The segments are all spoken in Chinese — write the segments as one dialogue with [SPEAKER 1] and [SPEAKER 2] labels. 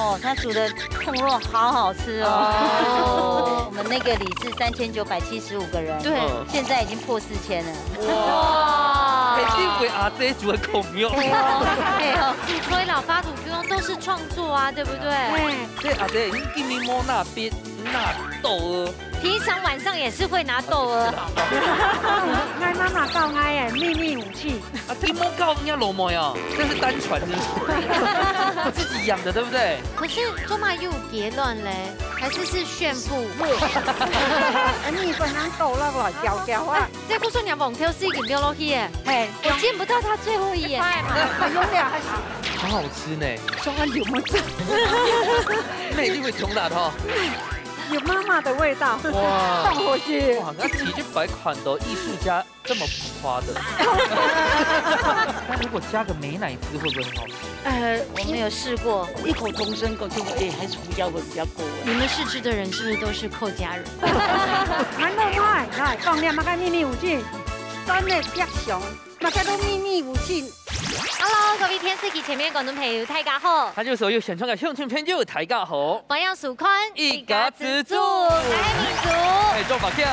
[SPEAKER 1] 哦，他煮的控肉好好吃哦。我们那个里是3975个人，
[SPEAKER 2] 对，
[SPEAKER 1] 现在已经破4000了。
[SPEAKER 2] 哇！
[SPEAKER 3] 肯定为阿姐煮的控肉。
[SPEAKER 1] 对哦，
[SPEAKER 2] 所以老发土公都是创作啊，对不对？
[SPEAKER 3] 这阿姐你给你摸那边那豆儿。
[SPEAKER 2] 平常晚上也是会拿豆儿，
[SPEAKER 4] 爱妈妈告爱的秘密武器。
[SPEAKER 3] 啊，你摸告人家老妹啊，这是单传是不是？自己养的对不对？
[SPEAKER 2] 可是周妈又结论嘞，还是炫富？
[SPEAKER 4] 你本人够了不？教教啊！
[SPEAKER 2] 这故事娘网跳是一个掉落去耶，
[SPEAKER 4] 嘿，
[SPEAKER 2] 我见不到他最后一眼。
[SPEAKER 4] 很用了，
[SPEAKER 3] 好好吃呢。
[SPEAKER 4] 双安有没有？
[SPEAKER 3] 那一定会穷打的哈。
[SPEAKER 4] 有妈妈的味道，
[SPEAKER 3] 哇，
[SPEAKER 4] 放回去。
[SPEAKER 3] 哇，那体积摆款的艺术家这么浮夸的，那如果加个美乃滋会不会很好吃？
[SPEAKER 1] 我们有试过，
[SPEAKER 5] 异口同声讲这个，还是胡椒味比较够。
[SPEAKER 2] 你们试吃的人是不是都是寇家人？
[SPEAKER 4] 难道卖来放亮那个秘密武器，真的别想，那个都秘密武器。
[SPEAKER 2] Hello， 各位天视机前面观众朋友，大家好。
[SPEAKER 3] 他就说有选创嘅乡村片就大家好，
[SPEAKER 2] 保养薯宽，
[SPEAKER 3] 一家之主，
[SPEAKER 2] 大家民族。
[SPEAKER 3] 哎，做法票。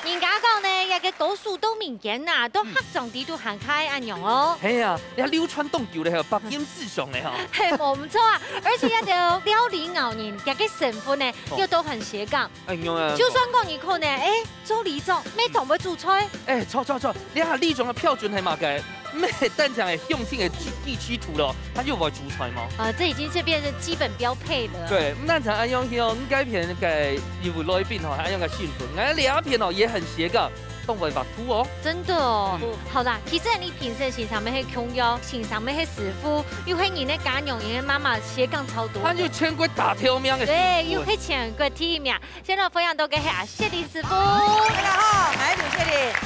[SPEAKER 2] 人家讲呢，一個多數都民間呐，都黑狀啲都行開安樣哦。
[SPEAKER 3] 係啊，你睇流川凍球咧，還有北京志雄咧哈。
[SPEAKER 2] 嘿，我唔錯啊，而且一個料理牛人，一個成分呢，又都很斜槓。
[SPEAKER 3] 哎呦啊！
[SPEAKER 2] 就算講一口呢，做李總，咩同佢做菜？
[SPEAKER 3] 錯，你睇李總嘅標準係嘛嘅？咩單場係鄉親嘅地區圖咯，他就會煮菜嘛。
[SPEAKER 2] 這已經是變成基本標配了。
[SPEAKER 3] 對，咁單場安樣去哦，咁改片嘅業務內邊哦，係安樣嘅訓練，咁兩片哦也很斜槓。 動物白兔哦，
[SPEAKER 2] 真的哦。好啦，其實你平時欣賞咩係窮友，欣賞咩係師傅，又係你的家娘，你的媽媽斜槓超多。
[SPEAKER 3] 他就全國大挑命嘅。
[SPEAKER 2] 對，又係全國第一名。現在分享到嘅係阿謝林師傅。
[SPEAKER 1] 大家好，來謝林師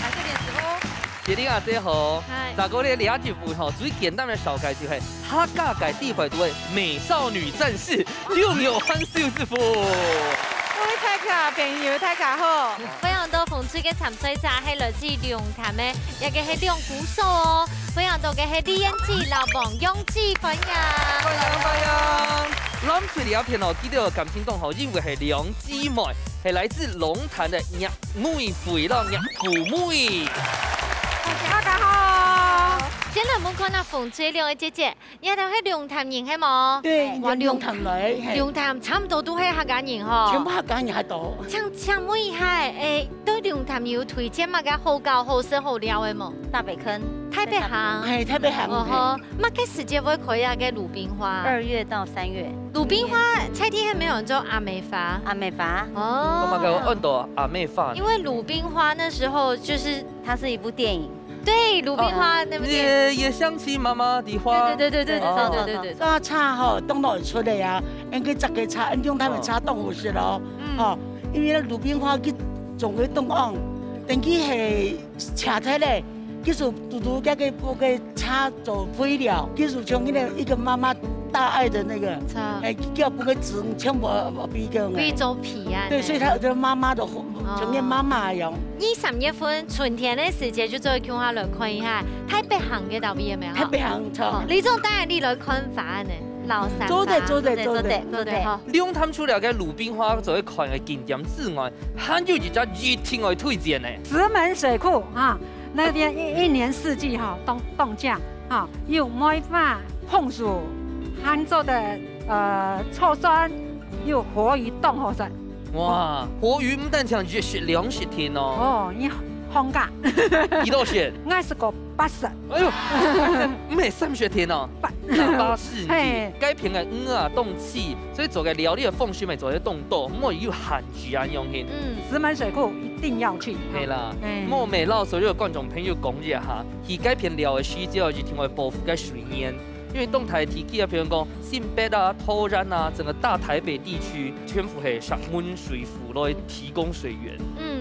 [SPEAKER 1] 傅。
[SPEAKER 3] 謝林阿姐好，
[SPEAKER 2] 係
[SPEAKER 3] 嗱，我哋兩節目吼，最簡單嘅小介紹係客家界地牌都係美少女戰士梁友歡少師傅。
[SPEAKER 4] 各位大家朋友，大家好。
[SPEAKER 2] 非常多諷刺嘅參賽者係來自龍潭嘅，一個係兩鼓手哦，非常多嘅係李彥志、老王勇志分享。
[SPEAKER 3] 歡迎！咱這兩片哦，記得感情動吼，因為係兩姊妹，係來自龍潭嘅娘妹輩咯，娘姑妹。
[SPEAKER 4] 大家好，
[SPEAKER 2] 先來問看下馮翠兩個姐姐，你係喺龍潭人係冇？
[SPEAKER 5] 對，我龍潭來，
[SPEAKER 2] 龍潭差唔多都係客家人嗬。
[SPEAKER 5] 全部客家人喺度。
[SPEAKER 2] 請問一下，對龍潭有推薦乜嘅好搞、好食、好料嘅冇？
[SPEAKER 1] 大北坑，
[SPEAKER 2] 台北行。
[SPEAKER 5] 係特別行。
[SPEAKER 2] 哦嗬，乜嘅時節會開下嘅魯冰花
[SPEAKER 1] 2月到3月。
[SPEAKER 2] 魯冰花菜天係沒有人做阿美發。
[SPEAKER 1] 阿美發。
[SPEAKER 3] 我嘛個按到阿妹發。
[SPEAKER 2] 因為魯冰花那時候就是
[SPEAKER 1] 它是一部電影。
[SPEAKER 2] 對，魯冰花那部電影。
[SPEAKER 3] 也想起媽媽的話。
[SPEAKER 2] 對。
[SPEAKER 5] 個叉吼，當然會出嚟啊！應該十個叉，用他們叉當好食咯。哦，因為咧魯冰花佢仲會凍昂，等佢係切開咧，佢就嘟嘟嗰個個叉做配料，佢就從那個一個媽媽大愛的那個，叫不個籽全部比個。
[SPEAKER 2] 貴州皮啊。
[SPEAKER 5] 對，所以佢就媽媽的從個媽媽一樣。
[SPEAKER 2] 3月份春天的時節，就再叫下來看一下台北行嘅特別有沒有？
[SPEAKER 5] 台北行錯。
[SPEAKER 2] 李總當然你來看法呢，老三。
[SPEAKER 5] 做得。
[SPEAKER 3] 兩潭除了嘅魯冰花做一看嘅景點之外，還有一家熱天我推薦呢。
[SPEAKER 4] 石門水庫啊，那邊一年四季哈凍降啊，有梅花、紅薯、杭州的臭酸，有活魚凍好食。
[SPEAKER 3] 哇，活魚唔單止熱雪涼雪天哦。
[SPEAKER 4] 哦，你放假。
[SPEAKER 3] 幾多雪？
[SPEAKER 4] 我是個80。
[SPEAKER 3] 哎呦，唔係3雪天哦。84年，該片嘅啊凍氣，所以做嘅料理嘅風水咪做啲凍豆，莫要限住啊用嘅。
[SPEAKER 4] 石門水庫一定要去。
[SPEAKER 3] 係啦，莫美老所有觀眾朋友講一下，而該片料嘅需要就聽我報復嘅水煙。 因為東台地區啊，譬如講新北啊、土山啊，整個大台北地區全部係石門水庫來提供水源。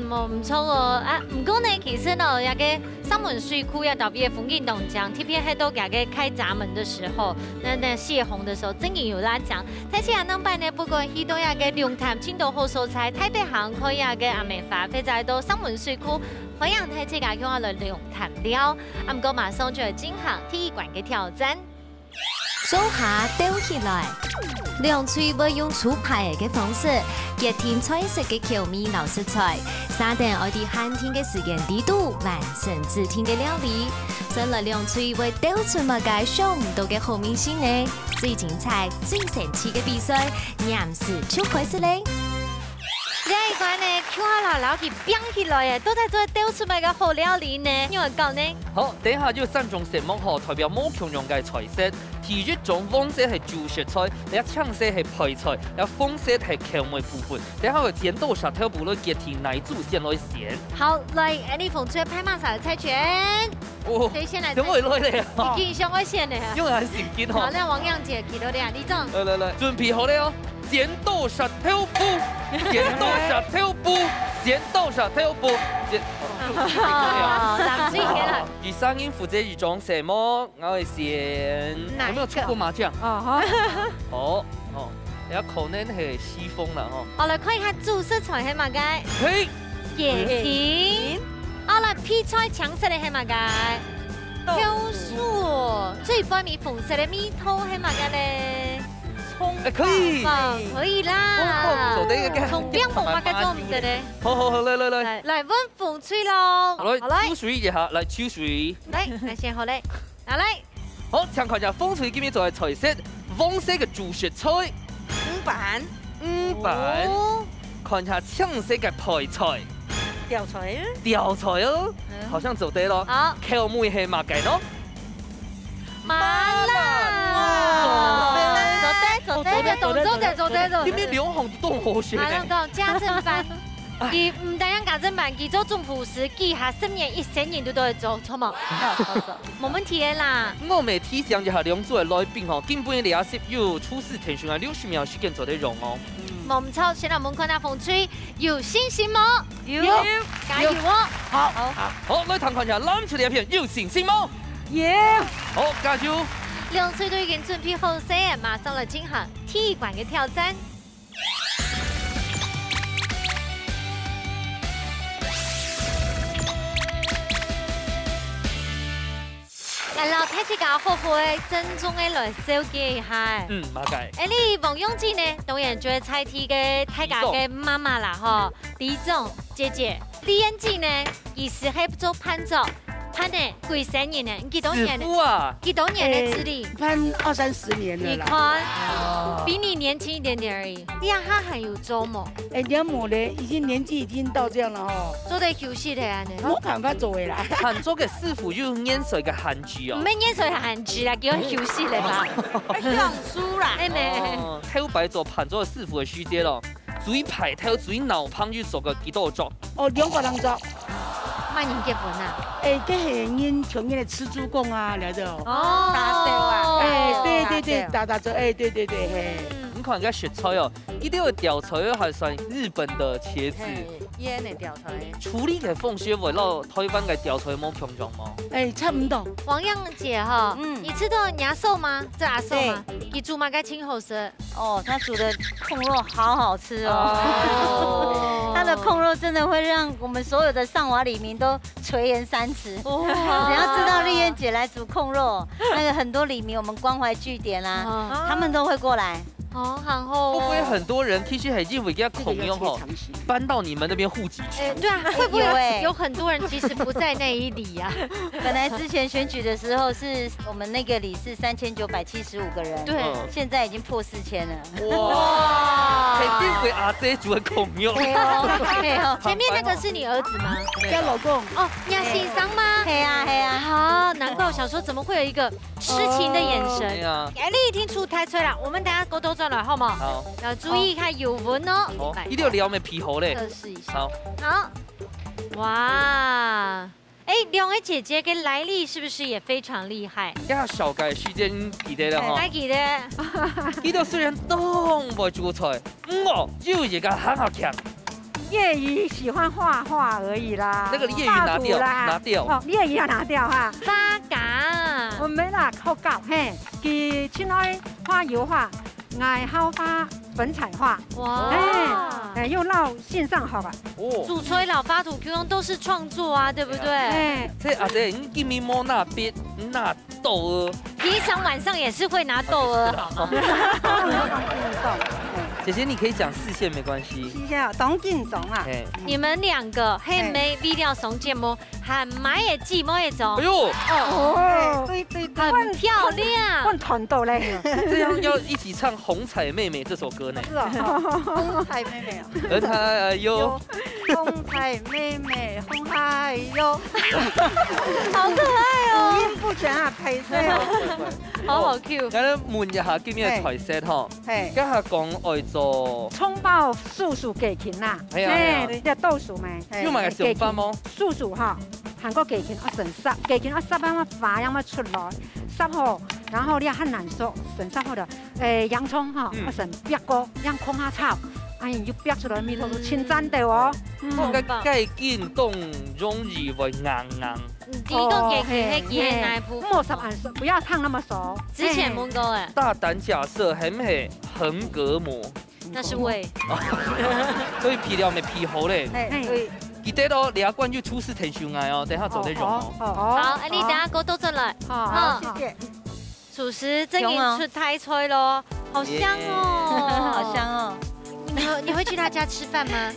[SPEAKER 2] 冇唔錯喎啊！唔過呢，其實呢，一個石門水庫也特別風景動靜，特別係到一個開閘門的時候，那洩洪的時候，真係有拉獎。睇下能辦呢，不過去到一個龍潭青島好素材，台北行可以一個阿美發，或者到石門水庫，歡迎睇自家叫我來龍潭了。唔過馬上就係進行體育館嘅挑戰。
[SPEAKER 6] 做下丟起來。涼脆會用粗排嘅方式結添彩色嘅調味老食材，撒定我哋寒天嘅時間地度完成自天嘅料理。上來涼脆會丟出物嘅想唔到嘅好明星呢，最精彩、最神奇嘅比賽，暫時就開始咧。
[SPEAKER 2] 這一關呢，跳下老去變起來嘅，都在做丟出嚟嘅好料理呢。因為講呢，
[SPEAKER 3] 好，等一下要3種食物吼，代表冇強用嘅菜色。第一種黃色係主食菜，第一青色係配菜，然後紅色係口味部分。等下個煎豆沙頭部咧結甜奶煮先來鹹。
[SPEAKER 2] 好，來，你馮出拍馬賽猜拳。
[SPEAKER 3] 哦，
[SPEAKER 2] 誰先來？
[SPEAKER 3] 點會來咧？
[SPEAKER 2] 你見上我先咧。
[SPEAKER 3] 因為係時間吼。
[SPEAKER 2] 好，那王樣姐記到咧，李總。
[SPEAKER 3] 來，準備好了哦！煎豆沙頭部，煎豆沙頭部，煎豆沙頭部，煎。
[SPEAKER 2] 哦，咱最嘅啦。
[SPEAKER 3] 而聲音負責一種什麼？我會先。有沒有出過麻將？哦，然後可能係西風啦，吼。
[SPEAKER 2] 我來看一下主食材係乜嘅？
[SPEAKER 3] 嘿，
[SPEAKER 2] 椰甜。我來配菜搶食嘅係乜嘅？挑樹。最半米紅色嘅米湯係乜嘅咧？
[SPEAKER 3] 可以，
[SPEAKER 2] 可以啦。從邊部乜嘅做唔得咧？
[SPEAKER 3] 好，來，
[SPEAKER 2] 來問馮翠咯。
[SPEAKER 3] 好來，抽水一下，來抽水。
[SPEAKER 2] 來先好咧，來。
[SPEAKER 3] 好，請看一下風水今日做嘅菜色，黃色嘅主食菜，五板，看一下青色嘅配菜，吊菜哦，好像做對咯。
[SPEAKER 2] 好，
[SPEAKER 3] 口味係乜嘅咯？
[SPEAKER 2] 麻辣。做對。
[SPEAKER 3] 點解兩行都好學
[SPEAKER 2] 馬上講家政班，佢唔單止家政班，佢做中葡時，佢下10年、10年都會做，錯冇？冇問題嘅啦。
[SPEAKER 3] 我咪提醒一下兩組嘅來賓吼，基本2010有初試騰訊啊60秒時間做得用哦。
[SPEAKER 2] 冇唔錯，現在我們看下馮翠有信心嗎？有，加油哦！
[SPEAKER 3] 好，來睇看一下攬出嚟一片，有信心嗎？
[SPEAKER 4] 有。
[SPEAKER 3] 好，加油！
[SPEAKER 2] 兩歲都已經準備好勢，馬上來進行體育館嘅挑戰。嚟啦，睇住個好好嘅正宗嘅來小記係。
[SPEAKER 3] 馬介。
[SPEAKER 2] 你王永志呢？當然做菜題嘅大家嘅媽媽啦，嗬。李總姐姐，李彥志呢？而是喺做판做。判呢幾3年呢？幾多年呢？幾多年的資歷？
[SPEAKER 5] 判20-30年了。
[SPEAKER 2] 你看，比你年輕一點點而已。你還很有做麼？
[SPEAKER 5] 兩母呢，已經年紀已經到這樣了哦。
[SPEAKER 2] 做得休息的啊？
[SPEAKER 5] 冇辦法做的啦。
[SPEAKER 3] 韓做嘅師傅要演水嘅韓劇哦。
[SPEAKER 2] 唔係演水係韓劇啦，叫休息的啦。
[SPEAKER 1] 講書啦。
[SPEAKER 2] 係咪？
[SPEAKER 3] 睇白做韓做嘅師傅嘅書姐咯，最排頭最腦胖要做個幾多作？
[SPEAKER 5] 哦，2個人做。
[SPEAKER 2] 乜人結婚啊？
[SPEAKER 5] 這係演常演的吃豬公啊，了解哦。
[SPEAKER 1] 打手啊。
[SPEAKER 5] 對，打做，對，嘿。
[SPEAKER 3] 你看人家雪菜哦，一定要吊菜還算日本的茄子。
[SPEAKER 1] 醃的吊菜。
[SPEAKER 3] 處理嘅風雪為了台灣嘅吊菜冇強壯嗎？
[SPEAKER 5] 差唔多。
[SPEAKER 2] 王樣姐哈，你吃到牙壽嗎？這牙壽嗎？你煮嘛該清好食。
[SPEAKER 1] 哦，他煮的控肉好好吃哦。他的控肉真的會讓我們所有的上瓦里民都垂涎3尺。你要知道麗燕姐來煮控肉，那個很多里民，我們關懷據點啦，他們都會過來。
[SPEAKER 2] 哦，很好。
[SPEAKER 3] 會不會很多人其實係因為佢孔用吼搬到你們那邊戶籍去？
[SPEAKER 2] 對啊，會不會有很多人其實不在那一裡啊？
[SPEAKER 1] 本來之前選舉的時候是我們那個里是3975個人，
[SPEAKER 2] 對，
[SPEAKER 1] 現在已經破4000了。
[SPEAKER 3] 哇！肯定會阿姐煮的孔用。
[SPEAKER 2] 前面那個是你兒子嗎？
[SPEAKER 5] 叫老公。
[SPEAKER 2] 哦，亞欣桑嗎？
[SPEAKER 1] 嘿啊。
[SPEAKER 2] 好，難怪我想說怎麼會有一個痴情的眼神。你已經出太脆啦，我們等下過多轉來好嗎？
[SPEAKER 3] 好。
[SPEAKER 2] 要注意看油溫哦。
[SPEAKER 3] 好，一定要撩咩皮厚嘞。
[SPEAKER 2] 測試一下。
[SPEAKER 3] 好。
[SPEAKER 2] 好。哇！兩位姐姐嘅來歷是不是也非常厲害？
[SPEAKER 3] 呀，小改時間記得了哈。
[SPEAKER 2] 還記得。
[SPEAKER 3] 記得雖然都唔煮菜，我就一個很好強。
[SPEAKER 4] 業餘喜歡畫畫而已啦。
[SPEAKER 3] 那個業餘拿掉，拿掉。
[SPEAKER 4] 哦，業餘要拿掉哈。
[SPEAKER 2] 花架。
[SPEAKER 4] 我沒啦，好搞嘿，佢親愛畫油畫，愛好畫粉彩畫。哇！又鬧線上好吧？
[SPEAKER 2] 哦。主吹老發圖 Q 用都是創作啊，對不對？
[SPEAKER 3] 這阿姐，你給你摸那邊那豆，
[SPEAKER 2] 平常晚上也是会拿豆儿，好吗？
[SPEAKER 3] 姐姐你可以讲4线没关系。
[SPEAKER 4] 是啊，董建总啊，
[SPEAKER 2] 你们2个黑妹 V 料送节目，还买的寂寞的种
[SPEAKER 3] 哎，呦，
[SPEAKER 4] 哦，对，
[SPEAKER 2] 很漂亮。
[SPEAKER 4] 混团斗嘞，
[SPEAKER 3] 这样要一起唱《红彩妹妹》这首歌呢。
[SPEAKER 4] 是啊，红彩妹妹啊，
[SPEAKER 3] 而她哟，
[SPEAKER 4] 红彩妹妹，红海哟，
[SPEAKER 2] 好可爱哦，
[SPEAKER 4] 五音不全啊，配色哦，
[SPEAKER 2] 好 Q。
[SPEAKER 3] 咁咧問一下今日嘅菜色吼，
[SPEAKER 4] 嘿。
[SPEAKER 3] 家下講愛做，
[SPEAKER 4] 葱爆素薯雞鉗啦，
[SPEAKER 3] 係啊
[SPEAKER 4] 即係豆薯咪，
[SPEAKER 3] 要買個上班麼？
[SPEAKER 4] 素薯哈，韓國雞鉗我成濕，雞鉗我濕啱發啱出來，濕好，然後你很難熟，成濕好的，洋葱哈，我成煸過，讓空下炒，哎呀，要煸出來味道都清真的哦。
[SPEAKER 3] 我嘅雞肩凍容易會硬硬。
[SPEAKER 2] 第一個給黑椰奶鋪，
[SPEAKER 4] 莫熟很熟，不要燙那麼熟。
[SPEAKER 2] 之前冇講哎，
[SPEAKER 3] 大膽假設係唔係橫膈膜？
[SPEAKER 2] 那是胃。
[SPEAKER 3] 所以皮料咪皮好咧。
[SPEAKER 4] 對，
[SPEAKER 3] 記得咯，你阿關要出事挺上嗌哦，等下做啲肉哦。
[SPEAKER 2] 好，你等下給我倒出來。
[SPEAKER 4] 好，謝謝。
[SPEAKER 2] 主食正經出太脆咯，好香哦，
[SPEAKER 1] 好香哦。
[SPEAKER 2] 你會去他家吃飯嗎？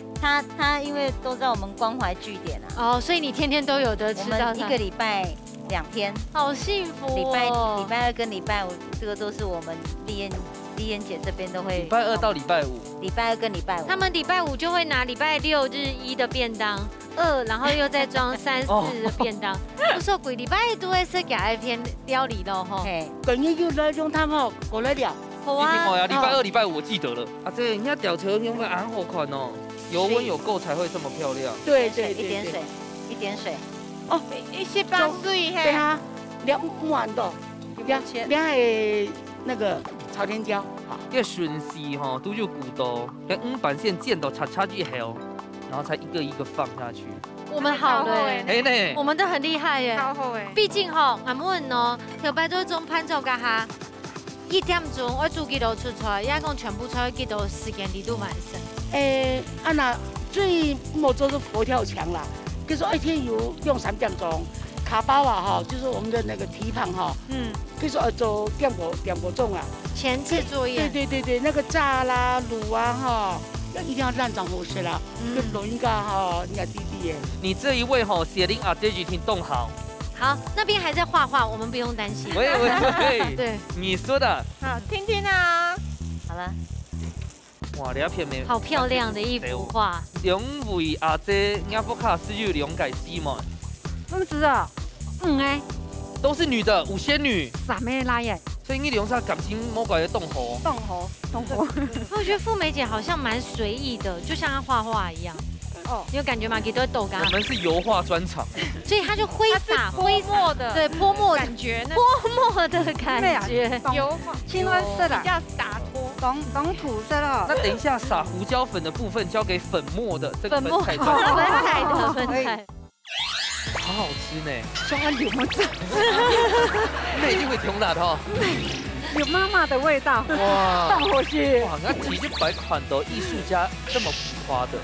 [SPEAKER 1] 他因為都在我們關懷據點啊，
[SPEAKER 2] 哦，所以你天天都有得
[SPEAKER 1] 我
[SPEAKER 2] 吃到
[SPEAKER 1] 們1個禮拜2天，
[SPEAKER 2] 好幸福
[SPEAKER 1] 禮拜
[SPEAKER 2] 哦。
[SPEAKER 1] 2跟禮拜5，這個都是我們麗妍姐這邊都會。
[SPEAKER 3] 禮拜2到禮拜5。
[SPEAKER 1] 禮拜2跟禮拜5。
[SPEAKER 2] 他們禮拜5就會拿禮拜6日1的便當，2，然後又再裝3、4的便當。我說鬼禮拜都會是夾一篇料理咯，吼。
[SPEAKER 5] 今日又來用他們過來了。
[SPEAKER 2] 好
[SPEAKER 3] 一定會
[SPEAKER 2] 啊。
[SPEAKER 3] 啊，禮拜2、禮拜5我記得了。啊，這人家吊球用會很好看哦，油溫有夠才會這麼漂亮。
[SPEAKER 5] 對，
[SPEAKER 1] 一點水，一點水。
[SPEAKER 5] 哦
[SPEAKER 2] 18歲
[SPEAKER 5] 對啊，2碗的，2係那個朝天椒。
[SPEAKER 3] 這個筍絲哈都有骨頭，跟5板線箭都叉去後，然後才一個一個放下去。
[SPEAKER 2] 我們好了哎，
[SPEAKER 3] 哎呢，
[SPEAKER 2] 我們都很厲害耶。
[SPEAKER 4] 超好誒。
[SPEAKER 2] 畢竟吼，我們哦，條擺咗中盤做噶哈，1點鐘我煮幾道出來，也講全部出來幾道時間你都完成。
[SPEAKER 5] 那最莫做是佛跳牆啦，就是1天用3點鐘，卡包啊哈，就是我們的那個蹄膀哈，就是做點火鐘啊。
[SPEAKER 2] 前置作業。
[SPEAKER 5] 對，那個炸啦、滷啊哈，一定要爛長好食啦，就滷一個哈，人家弟弟耶。
[SPEAKER 3] 你這一位哈，寫令阿這句聽動好。
[SPEAKER 2] 好，那邊還在畫畫，我們不用擔心。
[SPEAKER 3] 喂，
[SPEAKER 2] 對，
[SPEAKER 3] 你說的。
[SPEAKER 4] 好，聽聽啊。
[SPEAKER 1] 好了。
[SPEAKER 3] 哇，你一片面。
[SPEAKER 2] 好漂亮的一幅畫。
[SPEAKER 3] 兩位阿姐亞福卡是有兩解雞嘛？
[SPEAKER 4] 唔知啊，哎，
[SPEAKER 3] 都是女的，五仙女。
[SPEAKER 4] 啥咩來耶？
[SPEAKER 3] 所以你用啥感情魔鬼的動火？
[SPEAKER 4] 動火。
[SPEAKER 2] 我覺得富美姐好像蠻隨意的，就像她畫畫一樣。哦，你有感覺嗎？給都會抖乾。
[SPEAKER 3] 我們是油畫專場，
[SPEAKER 2] 所以她就揮灑
[SPEAKER 7] 潑墨的，
[SPEAKER 2] 對，潑墨
[SPEAKER 7] 感覺呢？
[SPEAKER 2] 潑墨的感覺，
[SPEAKER 7] 油
[SPEAKER 4] 青綠色的，
[SPEAKER 7] 比較灑脫，
[SPEAKER 4] 懂土色了。
[SPEAKER 3] 那等一下撒胡椒粉的部分交給粉末的這個
[SPEAKER 2] 粉
[SPEAKER 3] 粉彩專
[SPEAKER 2] 粉
[SPEAKER 3] 場。
[SPEAKER 2] 彩的粉彩，
[SPEAKER 3] 好好吃呢。
[SPEAKER 4] 雙安有冇汁？
[SPEAKER 3] 那一定會甜辣的哦。
[SPEAKER 4] 有媽媽的味道。
[SPEAKER 3] 哇，
[SPEAKER 4] 大火蟹。
[SPEAKER 3] 哇，那其實擺款的藝術家這麼浮誇的。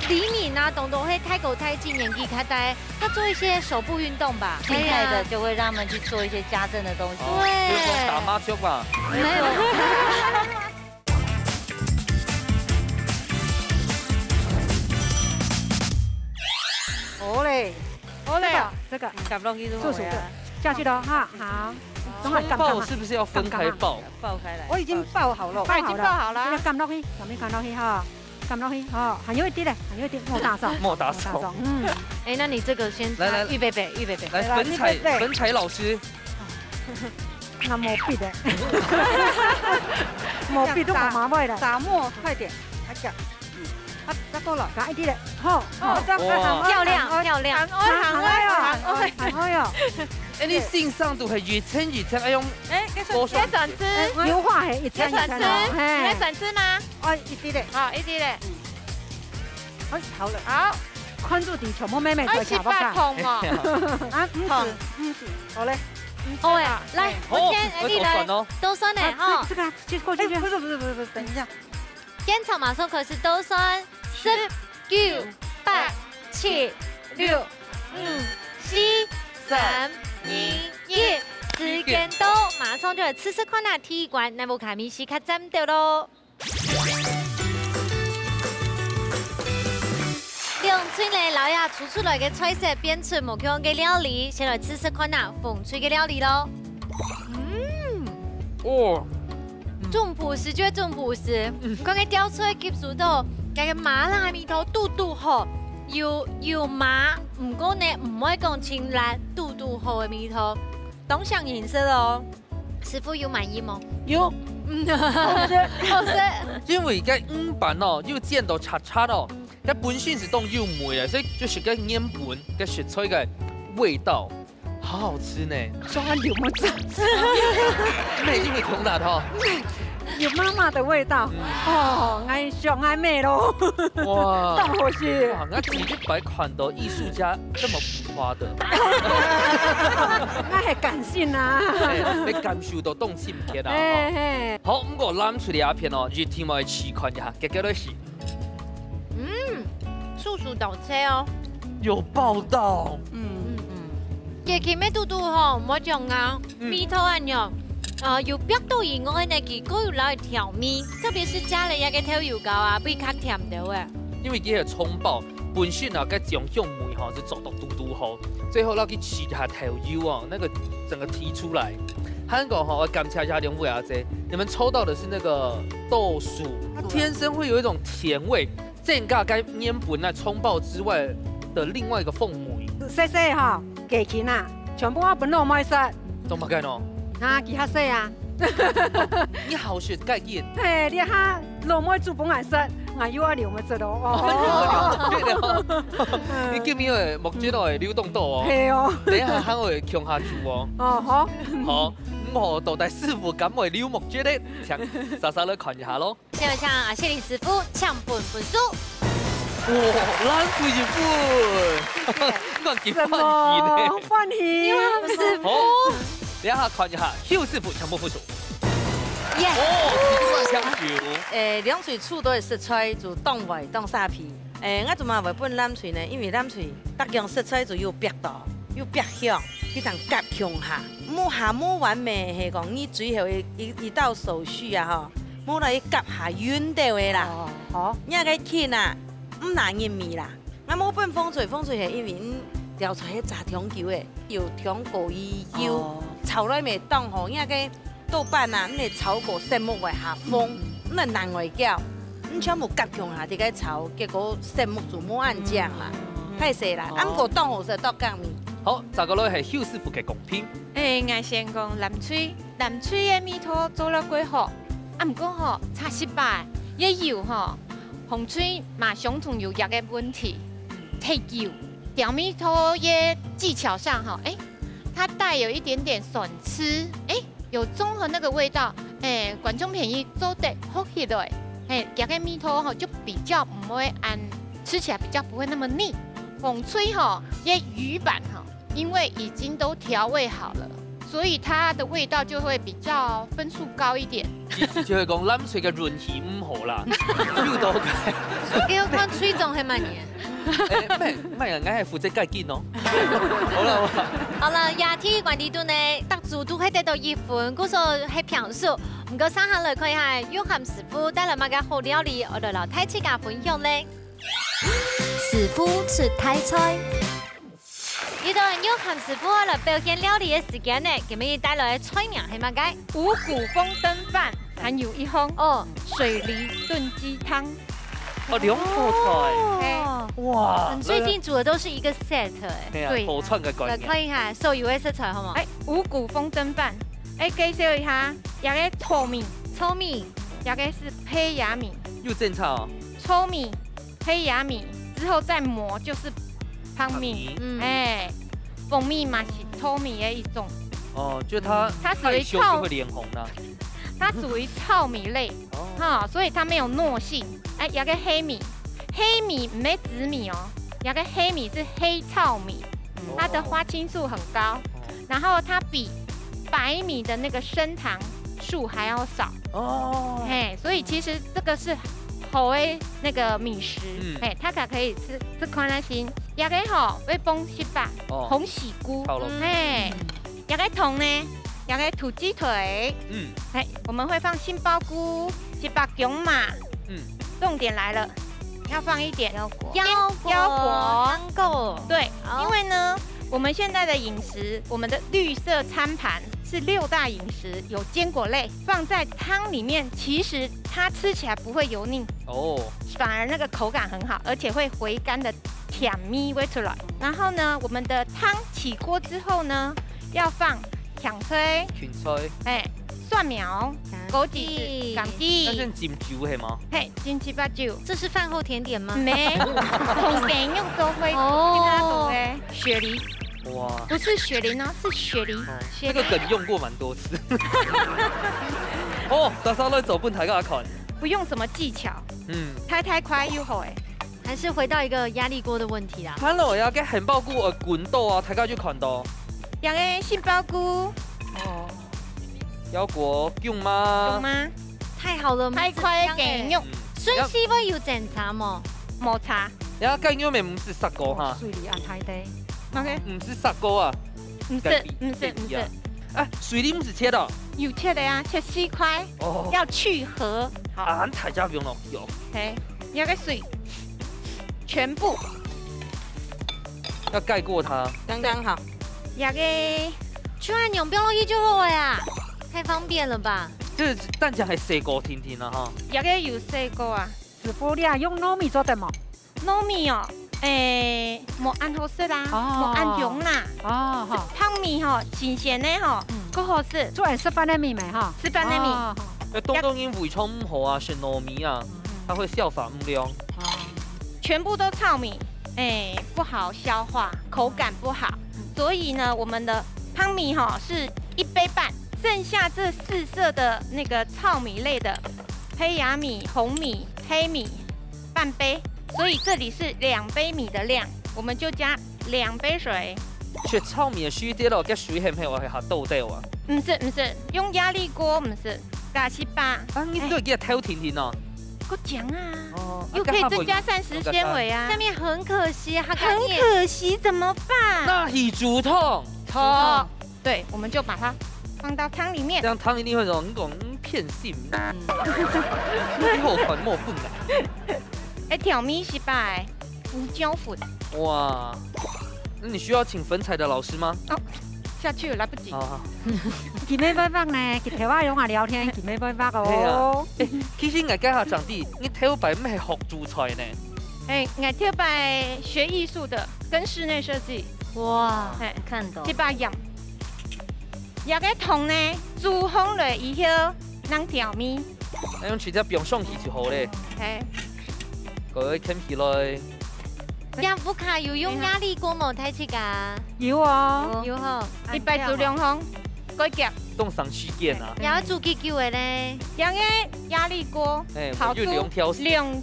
[SPEAKER 2] 李敏啊，懂會太狗太近，年紀太大，他做一些手部運動吧，
[SPEAKER 1] 厲害的就會讓他們去做一些家政的東西。
[SPEAKER 3] 比如說打麻將吧。
[SPEAKER 2] 沒有。
[SPEAKER 4] 好嘞，
[SPEAKER 7] 好嘞啊！
[SPEAKER 4] 這個
[SPEAKER 1] 夾落去都
[SPEAKER 4] 做熟的，下去了哈，好。
[SPEAKER 3] 蔥爆是不是要分開爆？
[SPEAKER 1] 爆開來。
[SPEAKER 4] 我已經爆好了，
[SPEAKER 7] 已經爆好了。
[SPEAKER 4] 這個撳落去，撳落去哈，撳落去哈，還有一點嘞，還有一點莫打手，
[SPEAKER 3] 莫打手。
[SPEAKER 2] 哎，那你這個先
[SPEAKER 3] 來，
[SPEAKER 2] 預備備，預備備。
[SPEAKER 3] 來，粉彩老師。
[SPEAKER 4] 那冇筆的，冇筆都冇麻味的。撒墨，快點，來夾。啊，得夠了，加一啲嘞，好，
[SPEAKER 2] 漂亮，漂亮，
[SPEAKER 7] 行開啊，
[SPEAKER 4] 行開啊！
[SPEAKER 3] 誒，你線上都係越清越清，用
[SPEAKER 7] 多想吃，
[SPEAKER 4] 油畫係一層一層
[SPEAKER 7] 你會想吃嗎？
[SPEAKER 4] 哦，一啲嘞，
[SPEAKER 7] 好，一啲嘞。
[SPEAKER 4] 哎，好了，
[SPEAKER 7] 好，
[SPEAKER 4] 困住地球，冇妹妹在
[SPEAKER 7] 18桶嘛，
[SPEAKER 4] 啊，唔是，好嘞。
[SPEAKER 2] 哦哎，來，我先，你來，都酸的哈。
[SPEAKER 4] 這個就過去。不是，等一下。
[SPEAKER 2] 現場馬上開始都酸，10、9、8、7、6、5、4、3、2、1。时间到，马上就来吃吃看那体育馆，那部卡米西卡站到喽。用村里老爷煮出来嘅菜色变出木腔嘅料理，先来吃吃看那风吹嘅料理咯。
[SPEAKER 3] 哦，
[SPEAKER 2] 重朴实就重朴实，讲嘅雕出嚟吸收到，嗰個麻辣味道嘟嘟好，又麻，唔過呢唔可以講清辣，嘟嘟好嘅味道，當上顏色咯。師傅有滿意嗎？
[SPEAKER 5] 有，
[SPEAKER 2] 好食。
[SPEAKER 3] 因為個五板哦，又煎到擦擦哦，個本身是當又梅啊，所以就是個煙本個食材嘅味道，好好吃呢。
[SPEAKER 4] 上岸有没有
[SPEAKER 3] 妹因為窮大頭，
[SPEAKER 4] 有妈妈的味道哦，爱上爱美咯，
[SPEAKER 3] 哇！
[SPEAKER 4] 当好些。
[SPEAKER 3] 哇，那几个白款的艺術家這麼浮誇的，
[SPEAKER 4] 我係感性啊。
[SPEAKER 3] 你感受到動心片啊！
[SPEAKER 4] 嘿，
[SPEAKER 3] 好，咁我攬出嚟一片哦，熱天我哋試看一下，結果都是
[SPEAKER 2] 素素倒車哦。
[SPEAKER 3] 有爆到，
[SPEAKER 2] 其實咩嘟嘟吼，唔好講啊，味道一樣。有白豆以外呢，佢都有攞嚟調味，特別是加了一個調油膏啊，比較甜到嘅。
[SPEAKER 3] 因為佢係蔥爆本身啊，個醬香味哈是做到嘟嘟好，最後攞去試一下調油哦，那個整個提出來。韓國哈，我感謝一下兩位阿姐，你們抽到的是那個豆薯，它天生會有一種甜味，正價該煙本啊蔥爆之外的另外一個鳳梅。
[SPEAKER 4] 細細哈，雞鉗啊，全部我本來冇食，
[SPEAKER 3] 怎麼解呢？
[SPEAKER 4] 啊，佢較細啊。
[SPEAKER 3] 你好學概念。
[SPEAKER 4] 嘿，你哈老妹煮本來食，我要我留咪食咯。
[SPEAKER 3] 你叫咩個木薯來流動豆哦？
[SPEAKER 4] 係哦。
[SPEAKER 3] 等一下喊我強下煮哦。
[SPEAKER 4] 哦，好。
[SPEAKER 3] 好，我到底師傅敢會溜木薯呢？請稍稍來看一下咯。
[SPEAKER 2] 先來向阿謝林師傅搶本輸。
[SPEAKER 3] 哇，冷水熱飯，我幾歡喜呢？
[SPEAKER 4] 歡喜。
[SPEAKER 2] 師傅。
[SPEAKER 3] 等一下看一下，邱師傅搶本輸。哦，幾香酒。
[SPEAKER 8] 兩喙厝都會食出來就凍胃凍沙皮。我做嘛袂本冷喙呢？因為冷喙北樣食出來就有白度，有白香，非常夾強下。冇完美係講你最後一道手續啊吼，冇來夾下軟掉嘅啦。
[SPEAKER 4] 好。
[SPEAKER 8] 你個天啊，唔難入味啦。我冇本風水係因為調出嚟炸長球嘅，有長過伊油，炒來咪凍吼，你個豆瓣啊，你炒過石木為下風，你難為叫。你全部夾強下啲個炒，結果石木就冇按醬啦，太細啦。啱個凍好食到隔面。
[SPEAKER 3] 好，再個來係邱師傅嘅貢品。
[SPEAKER 7] 我先講南翠嘅味道做了幾好，唔過吼差失敗，也有吼紅翠馬上同有一個問題，太油。調味頭嘅技巧上哈，它帶有一點點筍絲，有綜合那個味道，觀眾朋友做得好起來，這個味道哈就比較唔會吃起來比較不會那麼膩。紅翠哈也魚板哈，因為已經都調味好了，所以它的味道就會比較分數高一點。
[SPEAKER 3] 意思就係講冷水嘅潤氣唔好啦，要到嘅。
[SPEAKER 2] 叫看吹總係乜嘢？
[SPEAKER 3] 咩人硬係負責計件咯。好啦，
[SPEAKER 2] 好了，亞體育館地度呢，得主都可以得到1分，嗰個係評數。唔過三下來看一下，約翰師傅帶來乜嘅好料理，我哋留睇大家分享呢。
[SPEAKER 6] 師傅出台菜。
[SPEAKER 2] 呢度係約翰師傅嚟表現料理嘅時間呢，佢哋帶來嘅菜名係乜嘅？
[SPEAKER 7] 五谷豐登飯，還有一項水梨燉雞湯。
[SPEAKER 3] 兩道菜，哇！
[SPEAKER 2] 最近煮的都是一個 set
[SPEAKER 3] 對，好串嘅概念。
[SPEAKER 2] 來看一下所有嘅食材好冇？
[SPEAKER 7] 五谷豐登飯，介紹一下，有個糙米，有個是胚芽米，
[SPEAKER 3] 又正常哦。
[SPEAKER 7] 糙米、胚芽米之後再磨就是湯米，蜂蜜嘛是糙米的一種。
[SPEAKER 3] 哦，就它
[SPEAKER 7] 屬於
[SPEAKER 3] 就會臉紅啦。
[SPEAKER 7] 它屬於糙米類，所以它沒有糯性。有個黑米唔係紫米哦，有個黑米是黑糙米，它的花青素很高，然後它比白米的那個升糖數還要少。所以其實這個是好的那個米食，它可以吃看得先。有個會幫食吧，紅喜菇，有個糖呢。两个土鸡腿，哎，我们会放杏鲍菇、一把姜嘛，重点来了，要放一点腰果，对，因为呢，我们现在的饮食，我们的绿色餐盘是6大饮食，有坚果类，放在汤里面，其实它吃起来不会油腻哦，反而那个口感很好，而且会回甘的甜蜜味出来。然后呢，我们的汤起锅之后呢，要放芹菜，哎，蒜苗、枸杞、港鸡，
[SPEAKER 3] 那是金酒是吗？
[SPEAKER 7] 嘿，金七八九，
[SPEAKER 2] 这是饭后甜点吗？
[SPEAKER 7] 没，同给用都会跟他读哎，雪梨。哇，不是雪梨哦，是雪梨。
[SPEAKER 3] 这个梗用过蛮多次。哦，大家来走本台给他看。
[SPEAKER 7] 不用什么技巧，太快又好哎。
[SPEAKER 2] 还是回到一个压力锅的问题啦。
[SPEAKER 3] 看了呀，个杏鲍菇滚豆啊，大家去看到。
[SPEAKER 7] 两个杏鲍菇。
[SPEAKER 3] 哦。腰果用吗？
[SPEAKER 7] 用吗？
[SPEAKER 2] 太好了，
[SPEAKER 7] 太快嘅用。
[SPEAKER 2] 孙媳妇要检查冇？
[SPEAKER 7] 冇查。
[SPEAKER 3] 然後雞肉咪唔是砂鍋哈？
[SPEAKER 4] 水里安太低。
[SPEAKER 7] OK。
[SPEAKER 3] 唔是砂鍋啊？
[SPEAKER 7] 唔是。
[SPEAKER 3] 啊，水里唔是切的？
[SPEAKER 7] 有切的呀，切4塊。哦。要去核。
[SPEAKER 3] 好。啊，大家不用咯，有。
[SPEAKER 7] OK。要個水。全部。
[SPEAKER 3] 要蓋過它。
[SPEAKER 8] 剛剛好。
[SPEAKER 7] 要個。
[SPEAKER 2] 去按鈕不用落去就好了呀。太方便了吧？
[SPEAKER 3] 就是蛋醬係細個甜甜啦哈。
[SPEAKER 7] 有個有細個啊。
[SPEAKER 4] 師傅，你用糯米做的嗎？
[SPEAKER 7] 糯米哦，冇按好食啦，冇按用啦。哦，好。湯米吼，新鮮的吼，夠好食。
[SPEAKER 4] 做係10的米咪哈
[SPEAKER 7] ？10的米。
[SPEAKER 3] 東東因胃腸唔好啊，選糯米啊，它會消化不良。
[SPEAKER 7] 全部都糙米，不好消化，口感不好。所以呢，我們的湯米吼是1杯半。剩下这4色的那个糙米类的黑芽米、红米、黑米半杯，所以这里是2杯米的量，我们就加2杯水。
[SPEAKER 3] 学糙米的水啲咯，加水係唔係話係下豆豆啊？
[SPEAKER 7] 唔是，用壓力鍋唔是，加西巴。
[SPEAKER 3] 啊，你都係偷甜甜哦。
[SPEAKER 7] 夠講啊！哦，又可以增加膳食纖維啊。
[SPEAKER 2] 下面很可惜，很
[SPEAKER 7] 可惜，怎麼辦？
[SPEAKER 3] 那係竹筒。
[SPEAKER 7] 對，我們就把它。放到湯裡面，
[SPEAKER 3] 這樣湯一定會讓你講騙性，以後款莫笨啊！
[SPEAKER 7] 調米失敗，胡椒粉。
[SPEAKER 3] 哇，那你需要請粉彩的老師嗎？
[SPEAKER 7] 哦，下去來不及。
[SPEAKER 4] 今日要放呢，今天我用下聊天，今日要放哦。
[SPEAKER 3] 其實我家下長弟，你頭擺唔係學煮菜呢？
[SPEAKER 7] 我頭擺學藝術的，跟室內設計。
[SPEAKER 2] 哇，看到。
[SPEAKER 7] 這把鹽。有個桶呢，煮好了以後，能調米。
[SPEAKER 3] 那用直接冰上去就好咧。係。佢冚起來。
[SPEAKER 2] 亞夫卡有用壓力鍋冇睇切㗎？
[SPEAKER 4] 有啊，
[SPEAKER 2] 有嗬。
[SPEAKER 7] 100煮2烘，改夾。
[SPEAKER 3] 凍上時間啊。
[SPEAKER 2] 有煮幾久的咧？
[SPEAKER 7] 有個壓力鍋，跑出2條線，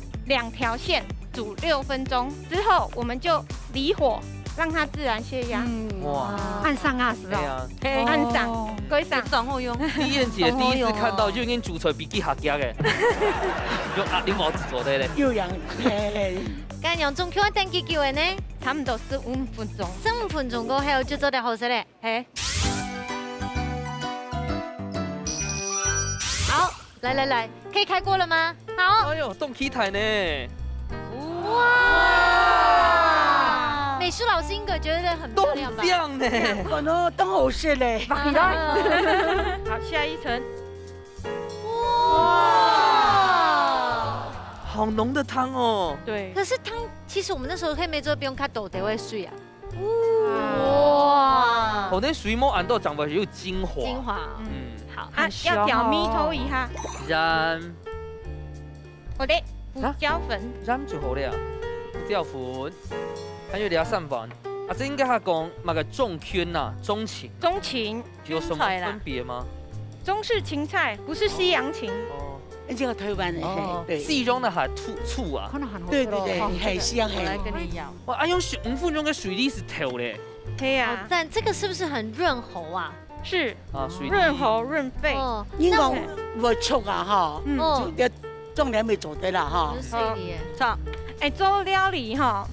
[SPEAKER 7] 煮6分鐘之後，我們就離火。讓它自然泄壓。
[SPEAKER 4] 哇！按上啊，是
[SPEAKER 7] 哦。按上，改上，
[SPEAKER 8] 上好用。
[SPEAKER 3] 李燕姐第一次看到就已經煮出比較客家嘅，用壓力鍋做的咧。
[SPEAKER 5] 有人。
[SPEAKER 2] 咁樣仲要等幾久嘅呢？
[SPEAKER 7] 差唔多15分鐘。
[SPEAKER 2] 15分鐘過後就做得好食咧。
[SPEAKER 7] 係。
[SPEAKER 2] 好，來，可以開鍋了嗎？好。
[SPEAKER 3] 哎呦，凍起台呢。
[SPEAKER 2] 哇！美術老師應該覺得很漂亮吧？
[SPEAKER 3] 凍醬呢？
[SPEAKER 5] 可能都好食嘞。
[SPEAKER 7] 好，下一層。
[SPEAKER 2] 哇！
[SPEAKER 3] 好濃的湯哦。
[SPEAKER 7] 對。
[SPEAKER 2] 可是湯，其實我們那時候可以沒做，不用看豆得會水啊。
[SPEAKER 3] 哇！好，那水冇按到長得有精華。
[SPEAKER 2] 精華。
[SPEAKER 7] 好。啊，要調米頭一下。
[SPEAKER 3] 染。
[SPEAKER 7] 好的。胡椒粉。
[SPEAKER 3] 染就好了。胡椒粉。還有兩散飯，啊，這應該係講那個中圈呐，中芹。
[SPEAKER 7] 中芹
[SPEAKER 3] 有什麼分別嗎？
[SPEAKER 7] 中式芹菜，不是西洋芹。
[SPEAKER 5] 哦，這個台灣的，對。
[SPEAKER 3] 西裝的係醋啊。
[SPEAKER 5] 對，係西洋係。
[SPEAKER 7] 我來跟你要。
[SPEAKER 3] 哇，用5分鐘嘅水力是透嘞。
[SPEAKER 7] 對呀。
[SPEAKER 2] 但這個是不是很潤喉啊？
[SPEAKER 7] 是。啊，潤喉潤肺。
[SPEAKER 5] 哦。應該會促啊，哈。嗯。重點沒做對啦，哈。
[SPEAKER 7] 做料理哈。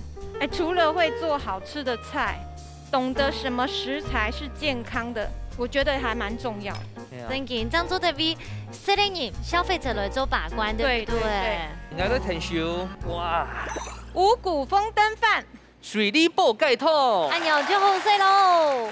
[SPEAKER 7] 除了會做好吃的菜，懂得什么食材是健康的，我觉得还蛮重要。
[SPEAKER 2] 真嘅，这样做对为色人人消费者来做把关，对不对？
[SPEAKER 3] 应该在听show，哇！
[SPEAKER 7] 五谷丰登饭，
[SPEAKER 3] 水里煲盖痛，
[SPEAKER 2] 按钮就好势喽。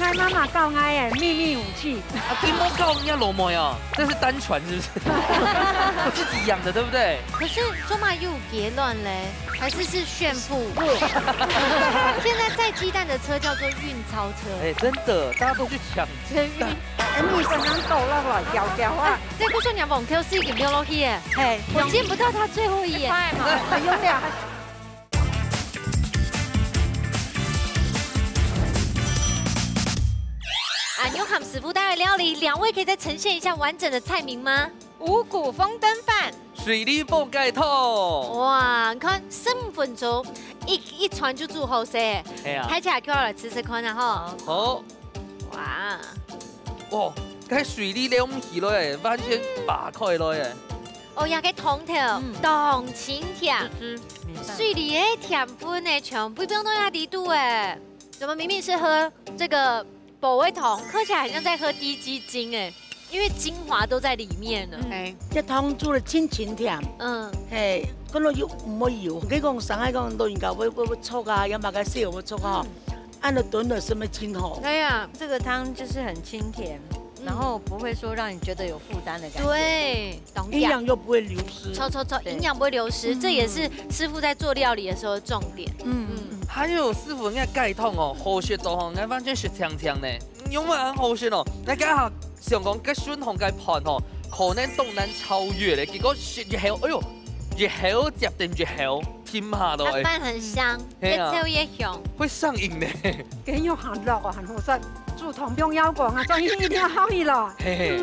[SPEAKER 4] 爱妈妈告爱的秘密武器。
[SPEAKER 3] 金毛告人家罗摩呀，这是单传是不是？我自己养的，对不对？
[SPEAKER 2] 可是周妈又结论嘞，还是炫富？现在载鸡蛋的车叫做运钞车。
[SPEAKER 3] 哎，真的，大家都去抢蛋。
[SPEAKER 4] 你刚刚抖了我摇摇啊！
[SPEAKER 2] 这个说你往 Q 是给掉落去耶，
[SPEAKER 4] 嘿，
[SPEAKER 2] 我见不到他最后一眼。
[SPEAKER 4] 还有俩。
[SPEAKER 2] 牛喊师傅带来料理，两位可以再呈现一下完整的菜名吗？
[SPEAKER 7] 五谷丰登饭，
[SPEAKER 3] 水里煲盖痛。
[SPEAKER 2] 哇，你看15分钟，一传就煮好噻。
[SPEAKER 3] 哎呀，
[SPEAKER 2] 开起来，给我来吃吃看，然后。
[SPEAKER 3] 好。
[SPEAKER 2] 哇。
[SPEAKER 3] 哇，该水里了唔去了耶，完全拔开了耶。
[SPEAKER 2] 哦，也个汤头，冻清甜，水里的甜分呢，全部不用下低度哎。怎么明明是喝这个？保味汤喝起来好像在喝低基精哎，因为精华都在里面了。
[SPEAKER 5] 哎，这汤煮的清清甜，嘿，嗰落油唔好油。你讲上海讲老人家要炒啊，要买个豉油要炒啊，按了炖了什么清好。
[SPEAKER 1] 对呀，这个汤就是很清甜，然后不会说让你觉得有负担的感觉。
[SPEAKER 2] 对，
[SPEAKER 5] 营养又不会流失。
[SPEAKER 2] 超，营养不会流失，这也是师傅在做料理的时候的重点。
[SPEAKER 3] 还有师傅，人家盖痛哦，好食到吼，人完全是香香呢，用完好食哦。那家下想讲，个酸红个盘吼，可能都难超越咧。结果越好，哎呦，越好接定越好，甜下到。
[SPEAKER 2] 它饭很香，越嚼越香，
[SPEAKER 3] 会上瘾呢。
[SPEAKER 4] 跟有很热啊，很好食。煮汤不用腰果啊，所以一定要好意咯。
[SPEAKER 3] 嘿，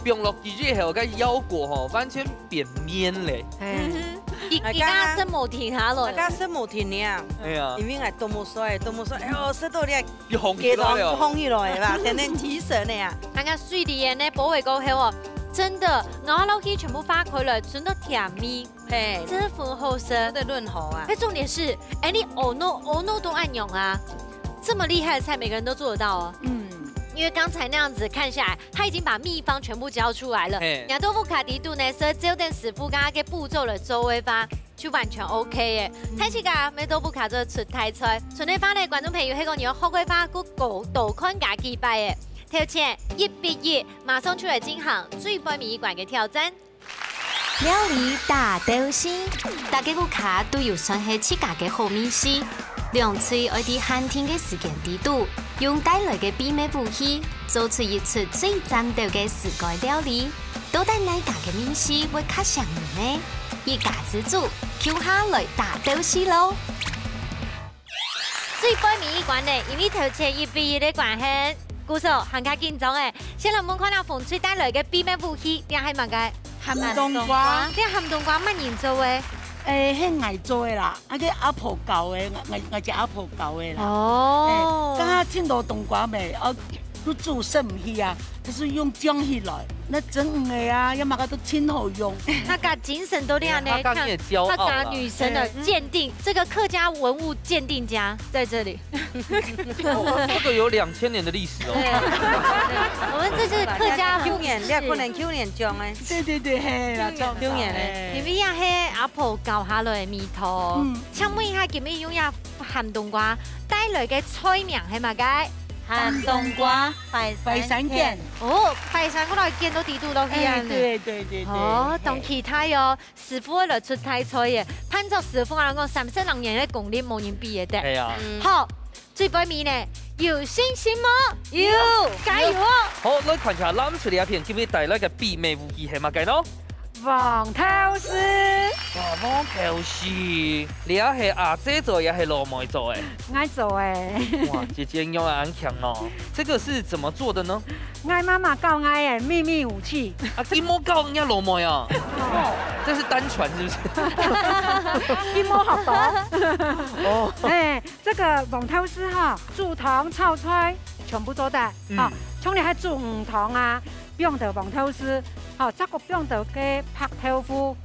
[SPEAKER 3] 不用落几句后，个腰果吼，完全变面嘞。
[SPEAKER 2] 而家生冇停下咯，
[SPEAKER 8] 而家生冇停呢。
[SPEAKER 3] 哎呀，
[SPEAKER 8] 因为係多冇衰，哎呦，食到你
[SPEAKER 3] 又紅起來了，
[SPEAKER 8] 紅起來吧，天天提神的呀。
[SPEAKER 2] 那個水裡的呢，保味高好哦，真的，我老起全部發開了，真的甜蜜，
[SPEAKER 8] 嘿，
[SPEAKER 2] 真粉好食，
[SPEAKER 8] 的潤喉啊。
[SPEAKER 2] 哎，重點是，哎，你偶诺都按用啊，這麼厲害的菜，每個人都做得到哦。因為剛才那樣子看下來，他已經把秘方全部教出來了。亞豆腐卡迪度呢，所以只有等師傅剛剛嘅步驟了周圍法，就完全 OK 嘅。睇起㗎，咩豆腐卡做出題菜，純呢翻嚟觀眾朋友喺個有學會法個導看假幾拜嘅。挑戰1比1，馬上出嚟進行最背面一關嘅挑戰。
[SPEAKER 6] 料理大鬥士，大家顧客都要算係自家嘅好面試。兩嘴愛啲限定嘅時間地度，用帶來嘅秘密武器，做出一出最戰鬥嘅世界料理。到底哪家嘅面試會較上癮呢？一家之主，叫下來大鬥士咯！
[SPEAKER 2] 最背面一關呢，因為挑戰1比1嘅關係，故數行較緊張嘅。先嚟問看下馮翠帶來嘅秘密武器，你係乜嘅？
[SPEAKER 5] 鹹冬瓜。
[SPEAKER 2] 啲鹹冬瓜乜人做嘅？
[SPEAKER 5] 迄愛做的啦，啊個阿婆教的，我食阿婆教的啦。
[SPEAKER 2] 哦。
[SPEAKER 5] 剛剛青島冬瓜咪，都煮生魚啊，它是用薑魚來，那整的啊，要嘛個都清好用。
[SPEAKER 2] 他把精神都亮呢，
[SPEAKER 3] 他也驕傲了。
[SPEAKER 2] 他把女神的鑑定，這個客家文物鑑定家在這裡。
[SPEAKER 3] 這個有2000年的歷史哦。
[SPEAKER 2] 我們這是客家
[SPEAKER 8] 9年，你可能9年種誒。
[SPEAKER 5] 對，係啦，9年
[SPEAKER 8] 咧。
[SPEAKER 2] 因為呀，係阿婆教下來嘅味道。請問一下，今日用呀鹹冬瓜帶來嘅菜名係乜嘅？
[SPEAKER 1] 鹹冬瓜
[SPEAKER 5] 白山見。
[SPEAKER 2] 哦，白山嗰度見到地度落去啊！
[SPEAKER 5] 對。
[SPEAKER 2] 哦，同其他喲，師傅來出題菜嘅，潘作師傅講30人嘅功力冇人比嘅得。
[SPEAKER 3] 係啊。
[SPEAKER 2] 好，最背面呢，有信心嗎？有，加油！
[SPEAKER 3] 好，來看下攬出嚟一片，今日帶來嘅秘密武器係乜嘅咯？
[SPEAKER 4] 黃頭絲。
[SPEAKER 3] 哇，黃頭絲，你也係阿姐做，也係老妹做誒。
[SPEAKER 4] 愛做誒。
[SPEAKER 3] 哇，姐姐用得很強哦。這個是怎麼做的呢？
[SPEAKER 4] 爱妈妈告爱的秘密武器。
[SPEAKER 3] 啊，金毛告人家老妹啊，这是单传是不是？
[SPEAKER 4] 一摸好多。
[SPEAKER 3] 哦，
[SPEAKER 4] 哎，这个蒙头丝哈，煮糖、炒菜全部做得哈。从你喺煮唔同啊，用到蒙头丝，哈，这个用到嘅拍豆腐。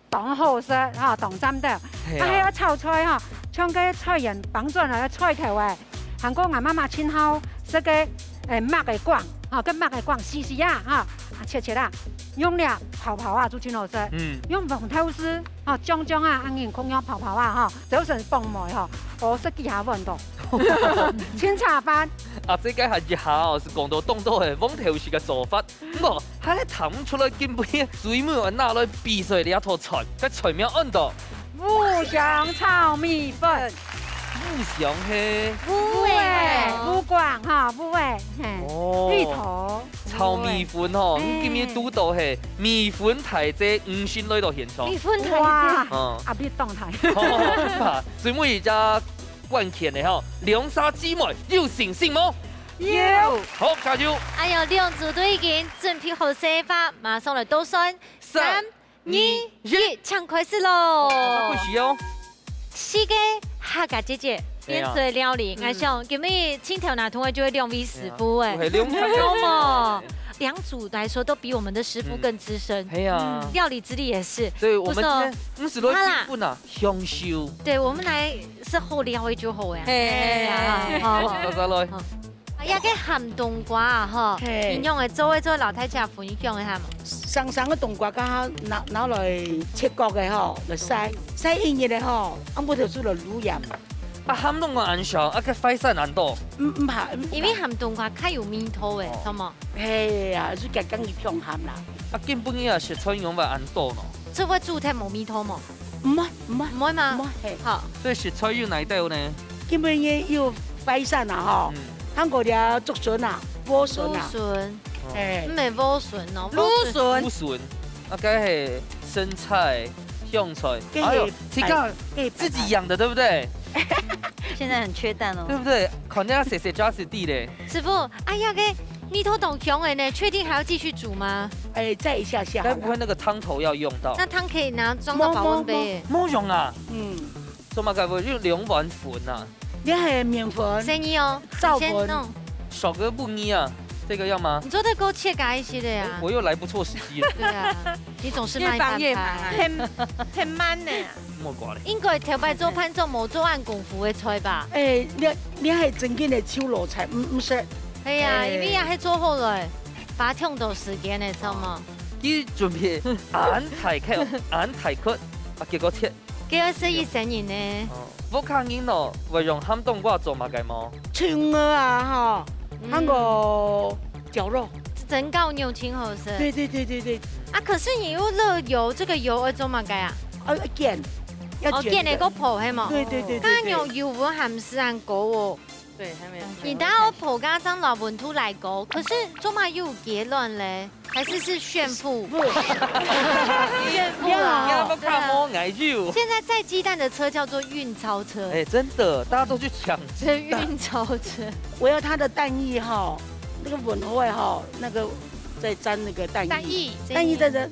[SPEAKER 4] 當好食嚇，當針的。啊，還有炒菜嚇，像個菜人綁咗嚟菜頭誒，韓國我媽媽親好食個麥嘅光嚇，跟麥嘅光細細啊嚇，切切啦，用了泡泡啊，就真好食。用紅頭絲嚇，將將啊，按人空用泡泡啊嚇，早晨放梅嚇，我識幾下運動。清茶飯。
[SPEAKER 3] 啊，這個係一下哦，是講到凍到係網頭時嘅做法。不過，喺談出來根本水母拿來比水兩套菜，喺菜面按到。
[SPEAKER 4] 五香炒米粉。
[SPEAKER 3] 五香係。
[SPEAKER 4] 五味，五光哈，五味。
[SPEAKER 3] 哦。
[SPEAKER 4] 芋頭。
[SPEAKER 3] 炒米粉吼，今日拄到係米粉台這5星類到現場。
[SPEAKER 2] 米粉台
[SPEAKER 4] 哇，阿必動態。
[SPEAKER 3] 哦，水母而家。關鍵的吼，兩沙姊妹要成性冇？
[SPEAKER 4] 要。
[SPEAKER 3] 好，加油！
[SPEAKER 2] 哎呦，兩組都已經準備好寫法，馬上嚟倒算3、2、1，搶開始咯！
[SPEAKER 3] 開始哦。
[SPEAKER 2] 四個客家姐姐點做料理，我想今日青條拿同學就會兩位師傅哎，有冇？兩組來說都比我們的師傅更資深，料理資歷也是。
[SPEAKER 3] 所以我們50多基本啊，享受。
[SPEAKER 2] 對，我們來是好料的就好呀。
[SPEAKER 3] 好，再來。
[SPEAKER 2] 一個鹹冬瓜啊，嗬，應用嘅做老太姐分享一下嘛。
[SPEAKER 5] 生嘅冬瓜加拿來切角嘅嗬，嚟曬一日嘅嗬，咁冇條水嚟滷鹽。
[SPEAKER 3] 啊，鹹冬瓜難上，啊個快散難多。
[SPEAKER 5] 唔怕，
[SPEAKER 2] 因為鹹冬瓜較有味道嘅，係嘛？
[SPEAKER 5] 係啊，就夾緊要強鹹啦。
[SPEAKER 3] 啊，根本嘅食材用法難多咯。
[SPEAKER 2] 這會煮太冇味道冇？
[SPEAKER 5] 唔會
[SPEAKER 2] 嗎？
[SPEAKER 5] 唔會。
[SPEAKER 2] 好。
[SPEAKER 3] 所以食材要哪道呢？
[SPEAKER 5] 基本嘅要快散啊，嗬。韓國啲竹筍啊，萵筍啊。
[SPEAKER 2] 萵筍。
[SPEAKER 5] 誒。
[SPEAKER 2] 唔係萵筍哦。
[SPEAKER 5] 蘆
[SPEAKER 3] 筍。啊，該係生菜、香菜。哎呦，這個自己養的，對不對？
[SPEAKER 1] 現在很缺蛋哦，
[SPEAKER 3] 對不對？肯定要寫加實地嘞。
[SPEAKER 2] 師傅，哎呀，個米頭凍強誒呢，確定還要繼續煮嗎？
[SPEAKER 5] 哎，再一下下。
[SPEAKER 3] 該不會那個湯頭要用到？
[SPEAKER 2] 那湯可以拿裝到保溫杯。
[SPEAKER 3] 冇用啊。
[SPEAKER 2] 做
[SPEAKER 3] 乜該不會用兩碗粉啊？
[SPEAKER 5] 你係麵粉。
[SPEAKER 2] 生意哦。
[SPEAKER 5] 皂粉。
[SPEAKER 3] 少個不膩啊。這個要嗎？
[SPEAKER 2] 你做得夠切改一些的呀。
[SPEAKER 3] 我又來不錯時機了。
[SPEAKER 2] 對啊，你總是慢半拍。
[SPEAKER 7] 很慢呢。
[SPEAKER 3] 莫掛咧。
[SPEAKER 2] 應該頭擺做盤做冇做按功夫的菜吧？
[SPEAKER 5] 誒，你係真正嘅手路菜，唔識。
[SPEAKER 2] 係啊，因為也係做好來，把搶到時間的，知道嗎？
[SPEAKER 3] 佢準備眼提曲，啊結果切。
[SPEAKER 2] 幾多歲以前人呢？
[SPEAKER 3] 我看見咯，會用鹹冬瓜做乜嘅麼？
[SPEAKER 5] 青鵝啊，哈，韓國絞肉。
[SPEAKER 2] 真高牛青好食。
[SPEAKER 5] 對。
[SPEAKER 2] 啊，可是你又熱油，這個油要做乜嘅啊？
[SPEAKER 5] 煎，要
[SPEAKER 2] 煎那個泡係嘛？
[SPEAKER 5] 對。
[SPEAKER 2] 咁牛油分含是很高哦。
[SPEAKER 8] 對，還沒有。
[SPEAKER 2] 你打我泡加上老本土來高，可是做乜又結論嘞？還是炫富？炫富啊！
[SPEAKER 3] 不看摸矮肉。
[SPEAKER 2] 現在載雞蛋的車叫做運鈔車。
[SPEAKER 3] 哎，真的，大家都去搶。
[SPEAKER 2] 這運鈔車。
[SPEAKER 5] 我要它的蛋液哈，那個吻合哈，那個再沾那個蛋液，再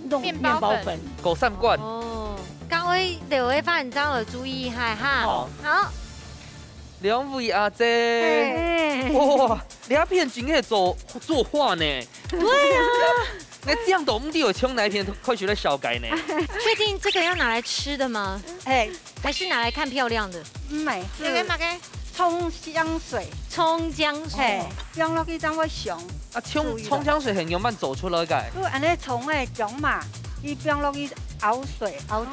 [SPEAKER 5] 弄麵包粉。
[SPEAKER 3] 狗三罐。
[SPEAKER 2] 哦，各位留位發展商要注意下哈。好。
[SPEAKER 3] 兩位阿姐，哇，兩片真係做畫呢。對啊，那這樣都唔知有從哪一片開始來小改呢？
[SPEAKER 2] 確定這個要拿來吃的嗎？
[SPEAKER 4] 哎，
[SPEAKER 2] 還是拿來看漂亮的？
[SPEAKER 4] 沒，
[SPEAKER 7] 這個乜嘅？
[SPEAKER 4] 蔥薑水，
[SPEAKER 2] 蔥薑水，
[SPEAKER 4] 用落去怎會上？
[SPEAKER 3] 啊，蔥薑水很容易做出來嘅。
[SPEAKER 4] 就安尼蔥誒薑嘛，一放落去熬水熬汁，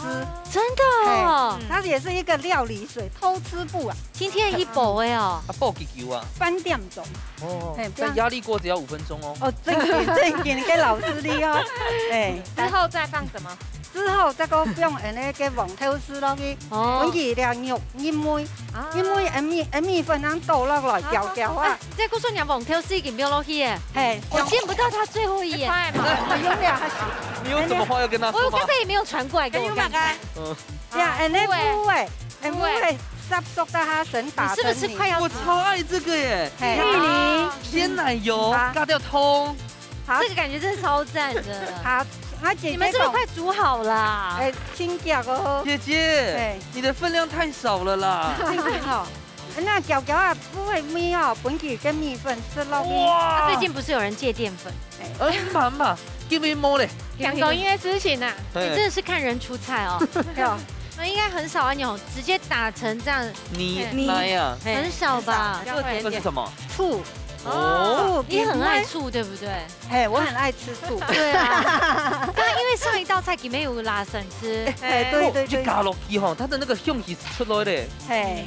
[SPEAKER 2] 真的哦，
[SPEAKER 4] 它也是一個料理水，偷吃不啊？
[SPEAKER 2] 今天一煲哎哦，
[SPEAKER 3] 啊，煲幾久啊
[SPEAKER 4] ？3點鐘。
[SPEAKER 3] 哦，但壓力鍋只要5分鐘哦。
[SPEAKER 4] 哦，正經嘅老師你哦。哎，
[SPEAKER 7] 之後再放什麼？
[SPEAKER 4] 之後再個用安尼個黃豆絲落去，揾熱料肉一妹米粉咁倒落來攪攪啊。
[SPEAKER 2] 即係嗰陣有黃豆絲已經飆落去耶。
[SPEAKER 4] 係，
[SPEAKER 2] 我見不到它最後一眼。
[SPEAKER 4] 用了。
[SPEAKER 3] 你有什麼話要跟他說嗎？
[SPEAKER 2] 我剛才也沒有傳過來給我看。
[SPEAKER 4] 呀，安尼不會，不會。濕熟到它神打。
[SPEAKER 2] 你是不是快要？
[SPEAKER 3] 我超愛這個耶！
[SPEAKER 4] 芋泥、
[SPEAKER 3] 鮮奶油，加掉蔥。
[SPEAKER 2] 这个感觉真的超赞的。
[SPEAKER 4] 好，我姐姐
[SPEAKER 2] 你们是不是快煮好啦？
[SPEAKER 4] 哎，清脚哦，
[SPEAKER 3] 姐姐，你的分量太少了啦。
[SPEAKER 4] 好。那搅搅啊，不会米哦，本体跟米粉吃肉米。
[SPEAKER 2] 哇！最近不是有人戒淀粉？
[SPEAKER 3] 妈，give me more 嘞。
[SPEAKER 7] 两个月之前啊，
[SPEAKER 2] 你真的是看人出菜哦。那应该很少啊，你有直接打成这样
[SPEAKER 3] 泥呀？
[SPEAKER 2] 很少吧？
[SPEAKER 8] 做甜点
[SPEAKER 3] 这是什么？
[SPEAKER 4] 醋。
[SPEAKER 2] 哦，你很爱醋对不对？
[SPEAKER 4] 嘿，我很爱吃醋。
[SPEAKER 2] 对啊。刚因为上一道菜里面有拉笋汁，
[SPEAKER 4] 对，
[SPEAKER 3] 就加落去吼，它的那个香气出来嘞。
[SPEAKER 4] 嘿。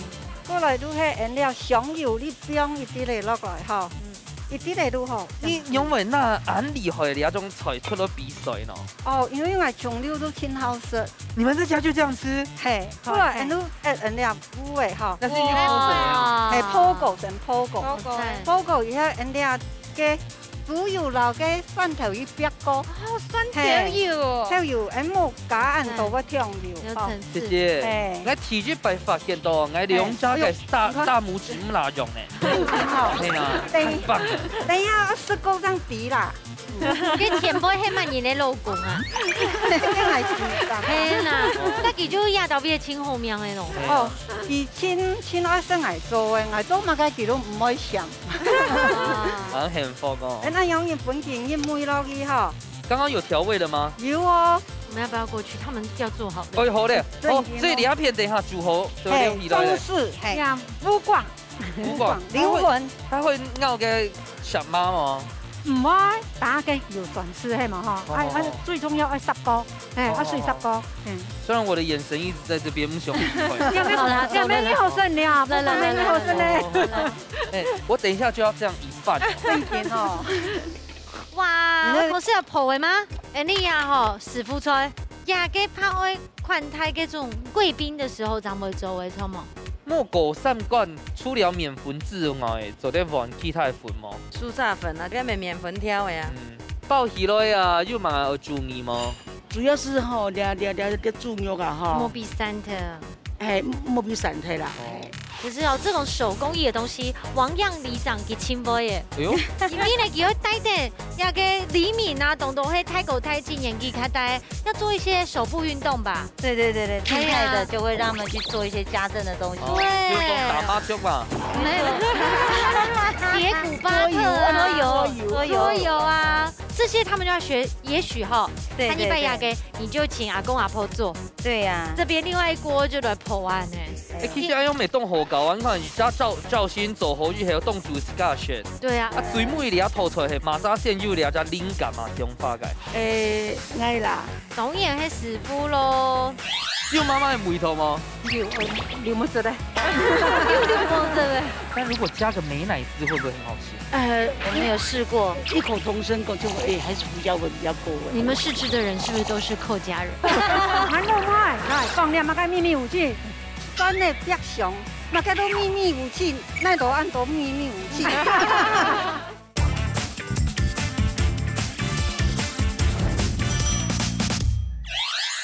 [SPEAKER 4] 过来愈迄原料上油，你不用一滴嚟落来吼，一滴嚟愈好。
[SPEAKER 3] 你因为那很厉害的那种菜出了比赛呢？
[SPEAKER 4] 哦，因为我酱料都挺好食。
[SPEAKER 3] 你们在家就这样吃？
[SPEAKER 4] 嘿，过来原料补的吼。
[SPEAKER 3] 那是用什么？
[SPEAKER 4] 嘿，泡狗等泡狗，泡狗以后原料嘅。猪油落嘅蒜頭魚煸锅，
[SPEAKER 7] 蒜條油，
[SPEAKER 4] 條油冇加按到個調料。
[SPEAKER 3] 謝謝。我提出辦法見到，我兩家嘅大拇指唔拿用咧。係啊，
[SPEAKER 4] 等一下，我試過張底啦。
[SPEAKER 2] 跟前輩係乜嘢嘅老公啊？係啦，那佢就亞到邊清後面嘅咯。
[SPEAKER 4] 哦，佢清愛生嚟做嘅，嚟做乜嘅佢都唔會想。
[SPEAKER 3] 很幸福哦。
[SPEAKER 4] 那永遠本田一妹落去哈。
[SPEAKER 3] 剛剛有調味了嗎？
[SPEAKER 4] 有哦。
[SPEAKER 2] 我們要不要過去？他們要做好。
[SPEAKER 3] 哦，好嘞。哦，所以兩片等一下煮好就兩皮來。
[SPEAKER 4] 中式，呀，烏瓜，靈魂。
[SPEAKER 3] 它會咬嘅什麼嗎？
[SPEAKER 4] 唔會，打嘅要順勢係嘛哈？最重要愛濕鍋，愛水濕鍋。
[SPEAKER 3] 雖然我的眼神一直在這邊，唔想離開。
[SPEAKER 4] 好啦，有沒有好順了？來，好順嘞。
[SPEAKER 3] 哎，我等一下就要這樣一拌。
[SPEAKER 4] 正點哦。
[SPEAKER 2] 哇，我是要泡的嗎？哎，你呀吼，師傅菜，也給拍開款待嗰種貴賓的時候，咱會做的，錯冇？
[SPEAKER 3] 莫狗扇罐除了麵粉之外，做啲換其他嘅粉冇？
[SPEAKER 8] 酥炸粉啊，跟麵粉挑的啊。
[SPEAKER 3] 爆起來啊，又嘛有煮麵嗎？
[SPEAKER 5] 主要是吼掠豬肉啊哈。
[SPEAKER 2] 莫比散特。
[SPEAKER 5] 哎，莫比散特啦。
[SPEAKER 2] 可是哦，這種手工藝的東西，王樣里長給親輩耶。
[SPEAKER 3] 哎呦，
[SPEAKER 2] 因為呢，佢帶點那個李敏啊，東東會太狗太近，年紀太大，要做一些手部運動吧。
[SPEAKER 1] 對，厲害的就會讓他們去做一些家政的東西。
[SPEAKER 2] 對，
[SPEAKER 3] 打麻將吧。
[SPEAKER 2] 沒有，鐵鼓巴特桌遊啊，這些他們就要學。也許哈，看一般亞嘅，你就請阿公阿婆做。
[SPEAKER 1] 對呀，
[SPEAKER 2] 這邊另外一鍋就來破案呢。
[SPEAKER 3] 其實阿勇未凍好搞啊，你看而家趙鑫做好魚係有凍住自家選。
[SPEAKER 2] 對啊。
[SPEAKER 3] 啊，水母伊吐出來係馬沙線有兩隻靈感嘛，中發嘅。
[SPEAKER 5] 愛啦。
[SPEAKER 2] 當然係師傅咯。
[SPEAKER 3] 有媽媽的梅頭嗎？
[SPEAKER 4] 有冇食咧？
[SPEAKER 3] 但如果加個美乃滋，會不會很好吃？
[SPEAKER 1] 我沒有試過，
[SPEAKER 5] 異口同聲講就還是胡椒味比較夠。
[SPEAKER 2] 你們試吃的人是不是都是客家人？
[SPEAKER 4] 蠻多愛，講了嘛個秘密武器，真的別想，嘛個都秘密武器，那都按到秘密武器。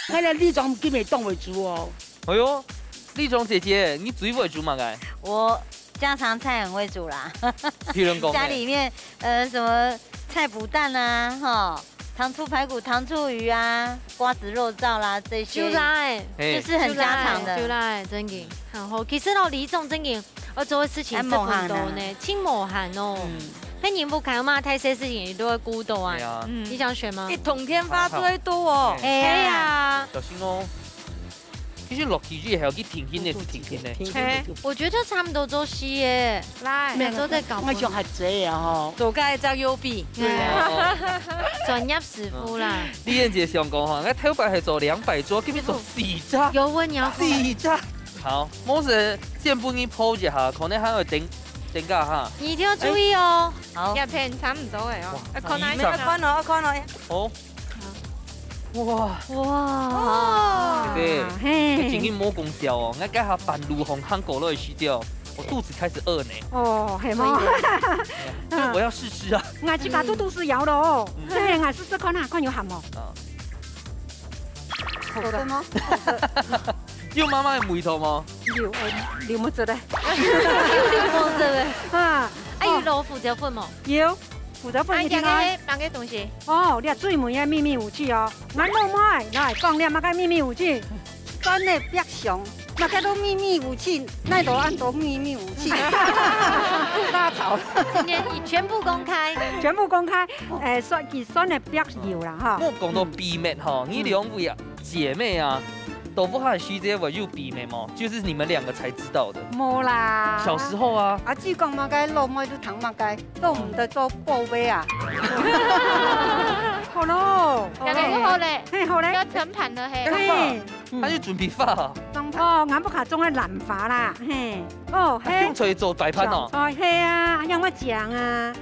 [SPEAKER 5] 看來李總今日凍為主哦。
[SPEAKER 3] 哎呦，麗總姐姐，你最會煮嘛？該
[SPEAKER 1] 我家常菜很會煮啦。家裡面什麼菜脯蛋啊，哈，糖醋排骨、糖醋魚啊，瓜子肉燥啦這些，就是很家常的。
[SPEAKER 2] 就來真嘅，然後其實呢，李總真嘅，我做嘅事情真很多呢，輕磨汗哦。那你不看嘛？太些事情你都會估到啊。你想選嗎？
[SPEAKER 8] 一統天發最多哦。
[SPEAKER 2] 哎呀，
[SPEAKER 3] 小心哦。其實落去就還要去停的，停的。
[SPEAKER 2] 我覺得他們都做戲耶，來，都在搞。
[SPEAKER 5] 我想係這樣哦。
[SPEAKER 8] 做介隻優比。
[SPEAKER 2] 對啊。專業師傅啦。
[SPEAKER 3] 李燕姐想講哈，我頭擺係做200桌，今日做4隻。
[SPEAKER 2] 有問你要
[SPEAKER 3] 4隻。好，冇事，先幫你鋪一下，可能還要頂價哈。
[SPEAKER 2] 你一定要注意哦。
[SPEAKER 7] 好。一片差唔多嘅哦。
[SPEAKER 8] 一看落。
[SPEAKER 3] 好。哇！
[SPEAKER 4] 嘿，
[SPEAKER 3] 今天冇功效哦，我家下半路紅漢狗肉洗掉，我肚子開始餓呢。
[SPEAKER 4] 哦，係嗎？
[SPEAKER 3] 我要試試啊！
[SPEAKER 4] 我自家都是有咯，嘿，我試試看下，看有鹹冇？好的嗎？
[SPEAKER 3] 有媽媽的梅頭嗎？
[SPEAKER 4] 有冇食咧？
[SPEAKER 2] 有冇食咧？
[SPEAKER 4] 啊，
[SPEAKER 2] 有老虎條粉冇？
[SPEAKER 4] 有。负责分
[SPEAKER 7] 啊，
[SPEAKER 4] 一点来。
[SPEAKER 7] 哪个东西？
[SPEAKER 4] 哦，你最门的秘密武器哦，俺老妹来讲了，个秘密武器，真的别上，那个都秘密武器，那都按都秘密武器。大吵，
[SPEAKER 2] 今天已全部公开。
[SPEAKER 4] 全部公开。算的别有啦哈。
[SPEAKER 3] 我讲到秘密哈，你两位姐妹啊，都不害虚这我有秘密吗？就是你们两个才知道的。
[SPEAKER 4] 冇啦。
[SPEAKER 3] 小时候啊，
[SPEAKER 4] 阿姊讲嘛该老妹都糖嘛该，都唔得做宝贝啊。好咯，
[SPEAKER 7] 哪个好嘞？
[SPEAKER 4] 嘿好嘞，
[SPEAKER 7] 要盛盘了嘿。
[SPEAKER 4] 嘿，
[SPEAKER 3] 他就准备发，
[SPEAKER 4] 哦，俺不卡种的蓝发啦，嘿，哦嘿
[SPEAKER 3] 用，锤做摆盘哦。
[SPEAKER 4] 菜嘿啊，让我讲啊，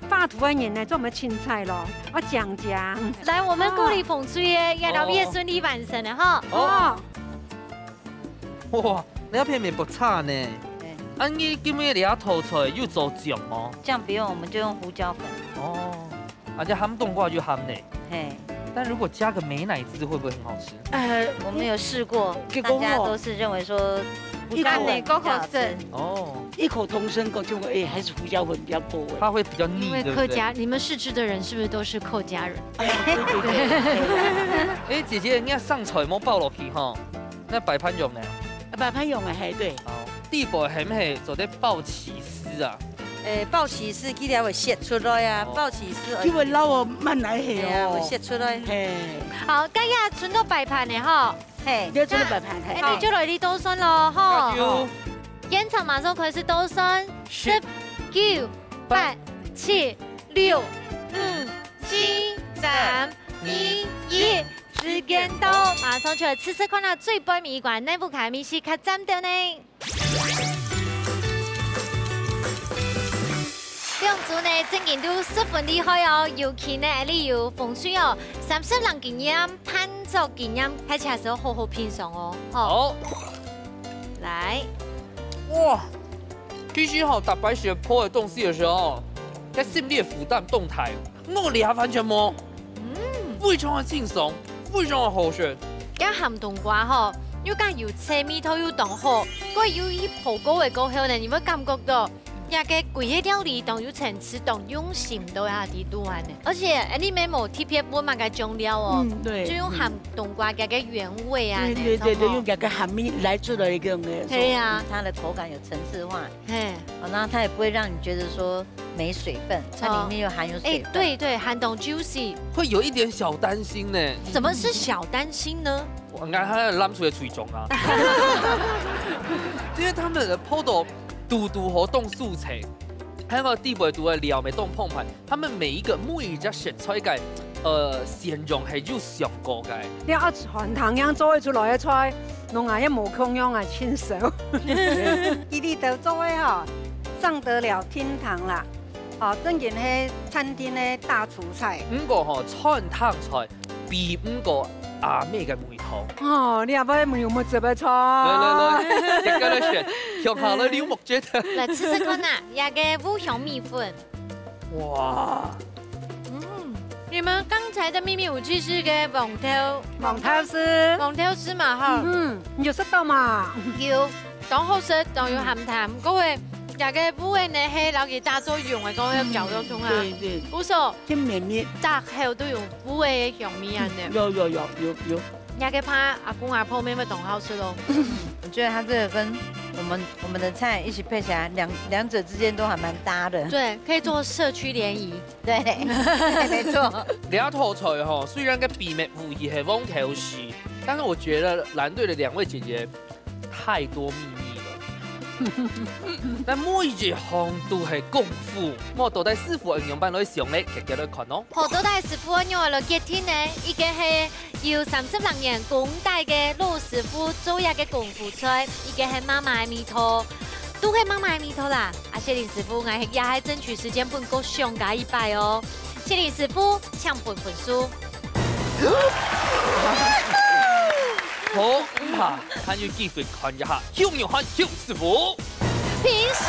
[SPEAKER 4] 画图的人呢，做么青菜咯，我讲。
[SPEAKER 2] 来，我们鼓励风水耶，也老也顺利完成了哈。
[SPEAKER 3] 哦，哇，你那片面不差呢。按你今日俩头出来又做酱哦。
[SPEAKER 1] 这样不用，我们就用胡椒粉。
[SPEAKER 3] 哦，而且含冬瓜就含呢。
[SPEAKER 1] 嘿，
[SPEAKER 3] 但如果加个美乃滋会不会很好吃？
[SPEAKER 1] 我们有试过，大家都是认为说胡椒粉比较好吃。
[SPEAKER 3] 哦，
[SPEAKER 5] 异口同声讲就还是胡椒粉比较多哎。
[SPEAKER 3] 它会比较腻，
[SPEAKER 2] 因为
[SPEAKER 3] 对不对？
[SPEAKER 2] 客家，你们试吃的人是不是都是客家人？
[SPEAKER 3] 哎，姐姐，你要上菜冇爆落去哈，那摆盘用呢？
[SPEAKER 5] 摆盘用的嘿对。
[SPEAKER 3] 好，第一步係唔係做啲爆起司啊？
[SPEAKER 8] 爆起司佢哋會切出來啊，爆起司。
[SPEAKER 5] 因為撈哦慢來下
[SPEAKER 8] 啊，會
[SPEAKER 5] 哦。
[SPEAKER 8] 切出來。
[SPEAKER 5] 嘿，
[SPEAKER 2] 好，今日轉到擺盤嘅哈，
[SPEAKER 1] 嘿，
[SPEAKER 5] 你要做擺盤嘿。
[SPEAKER 2] 你就來啲刀身咯哈。
[SPEAKER 3] 要
[SPEAKER 2] 現場馬上開始刀身，10、9、8、7、6、5、4、3、2、1。時間到，馬上出來試試看下最杯米館呢部卡米西卡針掉呢。兩組呢經驗都十分厲害哦，尤其呢你有風水哦，30人經驗、攀奏經驗，開始嘅時候好好品嘗哦。
[SPEAKER 3] 好，
[SPEAKER 2] 來，
[SPEAKER 3] 哇！其實好打白雪坡的東西的時候，在心裡的負擔動態，我哋完全冇，非常的輕鬆，非常的好食。
[SPEAKER 2] 加鹹冬瓜吼，要加油車米頭要當好，嗰要一泡高嘅過後呢，你會感覺到。也個貴嘅料理當有層次，當用心都有啲多呢。而且你們冇特別補乜嘅醬料哦，
[SPEAKER 5] 對。
[SPEAKER 2] 就用鹹冬瓜嘅個原味啊。
[SPEAKER 5] 對，用嗰個鹹米來出來一個嘅。
[SPEAKER 2] 對呀，
[SPEAKER 1] 它的口感有層次化，
[SPEAKER 2] 嘿，
[SPEAKER 1] 那它也不會讓你覺得說沒水分，它裡面又含有水分。
[SPEAKER 2] 對，含懂 juicy。
[SPEAKER 3] 會有一點小擔心呢。
[SPEAKER 2] 怎麼是小擔心呢？
[SPEAKER 3] 我啱啱攬出嚟水中啊，因為他們的 PODO 嘟活動素材，還有地位度嘅料未當碰盤，他們每一個每一隻食材嘅形容係要上過嘅。
[SPEAKER 4] 你一全糖樣做得出來嘅菜，弄啊一無空樣啊親手。伊啲就做嘅吼，上得了天堂啦。哦，正經係餐廳嘅大廚菜。
[SPEAKER 3] 五個吼川湯菜，比五個阿妹嘅梅頭。
[SPEAKER 4] 哦，你阿爸沒有冇做嘅菜？
[SPEAKER 3] 來，一個嚟選，向下來了木啫。
[SPEAKER 2] 來試試看啊，也個五香米粉。
[SPEAKER 3] 哇！
[SPEAKER 2] 你們剛才的秘密武器是個黃頭絲嘛哈？
[SPEAKER 4] 你有識到嘛？
[SPEAKER 2] 有，當好食，當有鹹淡，嗰個也個烏嘅呢係攞嚟打作用嘅，嗰個攪到通啊。
[SPEAKER 5] 對。
[SPEAKER 2] 不錯，
[SPEAKER 5] 添綿密。
[SPEAKER 2] 炸後都用烏嘅香米啊呢。
[SPEAKER 5] 有。
[SPEAKER 2] 也個怕阿公阿婆妹妹當好吃咯。
[SPEAKER 1] 我覺得它這個跟我們的菜一起配起來，兩者之間都還蠻搭的。
[SPEAKER 2] 對，可以做社區聯誼。
[SPEAKER 1] 對，沒錯。
[SPEAKER 3] 兩套菜哈，雖然個秘密武器係往頭時，但是我覺得藍隊的兩位姐姐太多秘密了。但每一項都係功夫，我到底師傅應用班來上咧，其實都看咯。
[SPEAKER 2] 好多大師傅用嚟結天呢，一個係要30人人共帶嘅老師傅做一個功夫菜，一個係媽媽米頭，都係媽媽米頭啦。阿謝林師傅，我係也係爭取時間本個上架一拜哦。謝林師傅搶本書。
[SPEAKER 3] 好，唔怕，還有機會看一下，向陽漢向師傅。
[SPEAKER 2] 評書。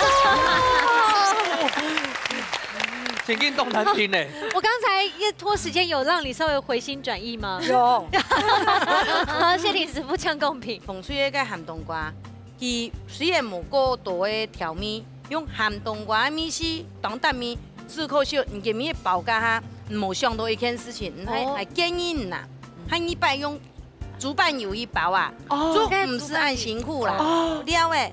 [SPEAKER 3] 前面動難聽呢。
[SPEAKER 2] 我剛才一拖時間有讓你稍微回心轉意嗎？
[SPEAKER 4] 有。
[SPEAKER 2] 謝林師傅搶公平。
[SPEAKER 8] 風水嘅鹹冬瓜，佢雖然冇過多嘅調味，用鹹冬瓜的米絲當蛋米。自扣秀，你给咪包噶哈，冇想到一件事情，还建议呐，他一般用主办有一包啊，就不是按辛苦啦，了诶。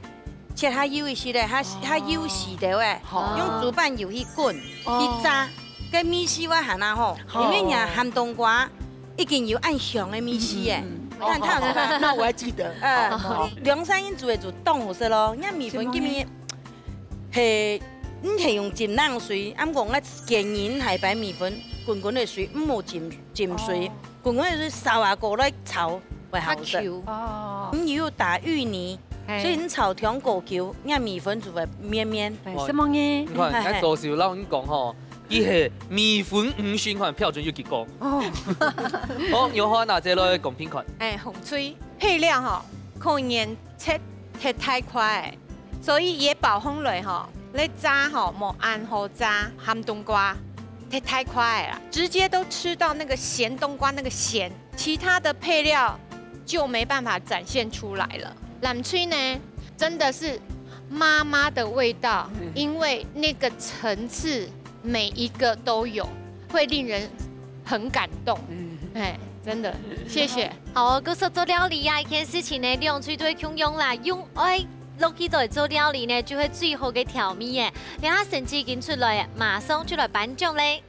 [SPEAKER 8] 切他有一些咧，他有时的诶，用主办有一滚一扎，跟米丝我喊他吼，因为人寒冬瓜已经有按上的米丝诶。看他
[SPEAKER 5] 那我还记得，
[SPEAKER 8] 梁山因做的就冻好色咯，人米粉今面系，你系用浸冷水，俺讲咧建议系摆米粉滚滚的水，唔好浸水，滚滚的水烧下过来炒会好食。你又打芋泥。所以你炒甜果球，那米粉就会绵绵。
[SPEAKER 4] 什么呢？
[SPEAKER 3] 你看，咱多少老人讲吼，伊系米粉5循环标准有结果。哦。好，有好哪只来公平款？
[SPEAKER 7] 红炊配料哈，可能切太快，所以也保烘类哈，你炸哈冇按好炸，含冬瓜切太快了，直接都吃到那个咸冬瓜那个咸，其他的配料就没办法展现出来了。南炊呢，真的是妈妈的味道，因为那个层次每一个都有，会令人很感动。哎，真的，谢谢。
[SPEAKER 2] 好，各说做料理啊，一件事情呢，用炊都会共用啦，用爱落去做做料理呢，就会最好嘅调味嘅。两下成绩已經出來，馬上就來頒獎咧！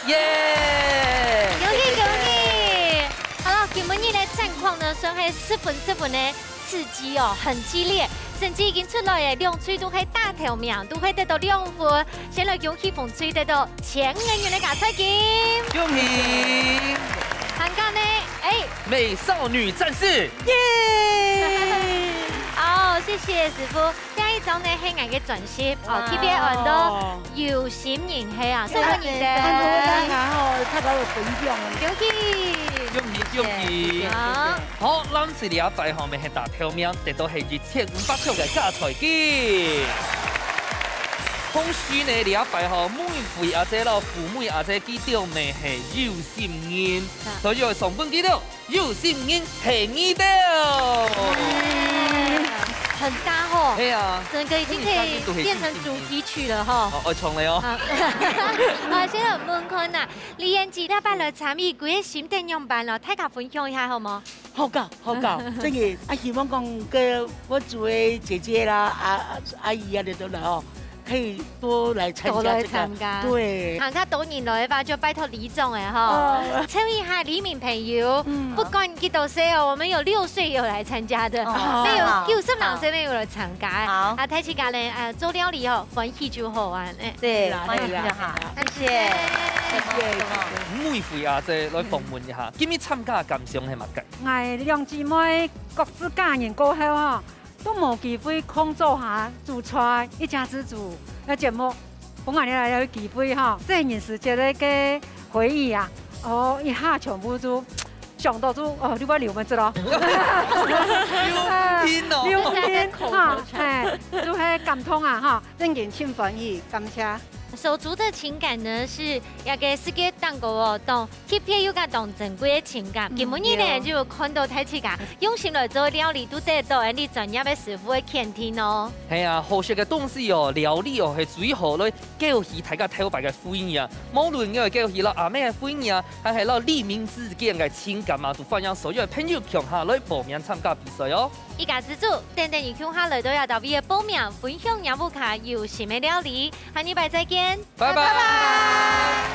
[SPEAKER 3] 耶！
[SPEAKER 2] 恭喜恭喜！好了，今日呢戰況呢，算係十分呢。刺激哦，很激烈，成績已經出來嘅，兩喙都係大頭名，都可以得到2分。先來恭喜馮翠得到1000元嘅壓歲金，
[SPEAKER 3] 恭喜！
[SPEAKER 2] 韓國呢，
[SPEAKER 3] 美少女戰士，
[SPEAKER 2] 耶！好，謝謝師傅。下一張呢係我嘅鑽石，TVB 揾到有心人氣啊，所以歡迎嘅。
[SPEAKER 5] 太搞有分享啊！
[SPEAKER 2] 恭喜！
[SPEAKER 3] 恭喜！好，咱是禮拜後面係大頭名，得到係2500塊嘅加財金。同時呢，禮拜後每回阿姐咯，父母阿姐記到咪係有心人，所以上本記到有心人係你的。
[SPEAKER 2] 很搭哦，
[SPEAKER 3] 對啊，
[SPEAKER 2] 整個已經可以變成主題曲了哈。
[SPEAKER 3] 我重嚟哦。
[SPEAKER 2] 好，先嚟問看呐，李嫣姐禮拜來參與佢嘅新電影版咯，大家分享一下好冇？
[SPEAKER 5] 好搞，真嘅，希望講嘅我做嘅姐姐啦、阿姨啊，你都來哦。可以多來參加，對，
[SPEAKER 2] 行卡多年來吧，就拜託李總誒哈，參與一下李明朋友，不管幾多歲哦，我們有6歲有來參加的，沒有92歲沒有來參加，啊，睇起家呢做料理哦，歡喜就好玩誒，
[SPEAKER 1] 對，歡喜就好，謝謝。
[SPEAKER 3] 每回阿姐來訪問一下，今日參加嘅感想係乜嘅？
[SPEAKER 4] 我兩姊妹各自家人過後哈。都冇機會創作下煮菜一家之主嘅節目，本來嚟有機會哈，這件事節嘅嘅回憶啊，哦一下全部都想到都哦，你把流文知咯，
[SPEAKER 3] 流
[SPEAKER 4] 天哈，係都係感動啊哈，真件千歡喜，感謝。
[SPEAKER 2] 手足的情感呢，是一個世界當個哦，當特別有個當珍貴的情感。今日呢就看到睇起個用心來做料理，都得到人哋專業的師傅嘅肯定哦。
[SPEAKER 3] 係啊，好食嘅東西哦，料理哦係最好嚟教起大家頭白嘅歡迎啊。無論嘅教起啦阿妹嘅歡迎啊，還係啦黎明之間嘅情感啊，都歡迎所有嘅朋友強下來報名參加比賽哦。
[SPEAKER 2] 一家之主，等等你強下來都要到邊嘅報名分享業務卡有新嘅料理，下禮拜再見，
[SPEAKER 3] 拜拜。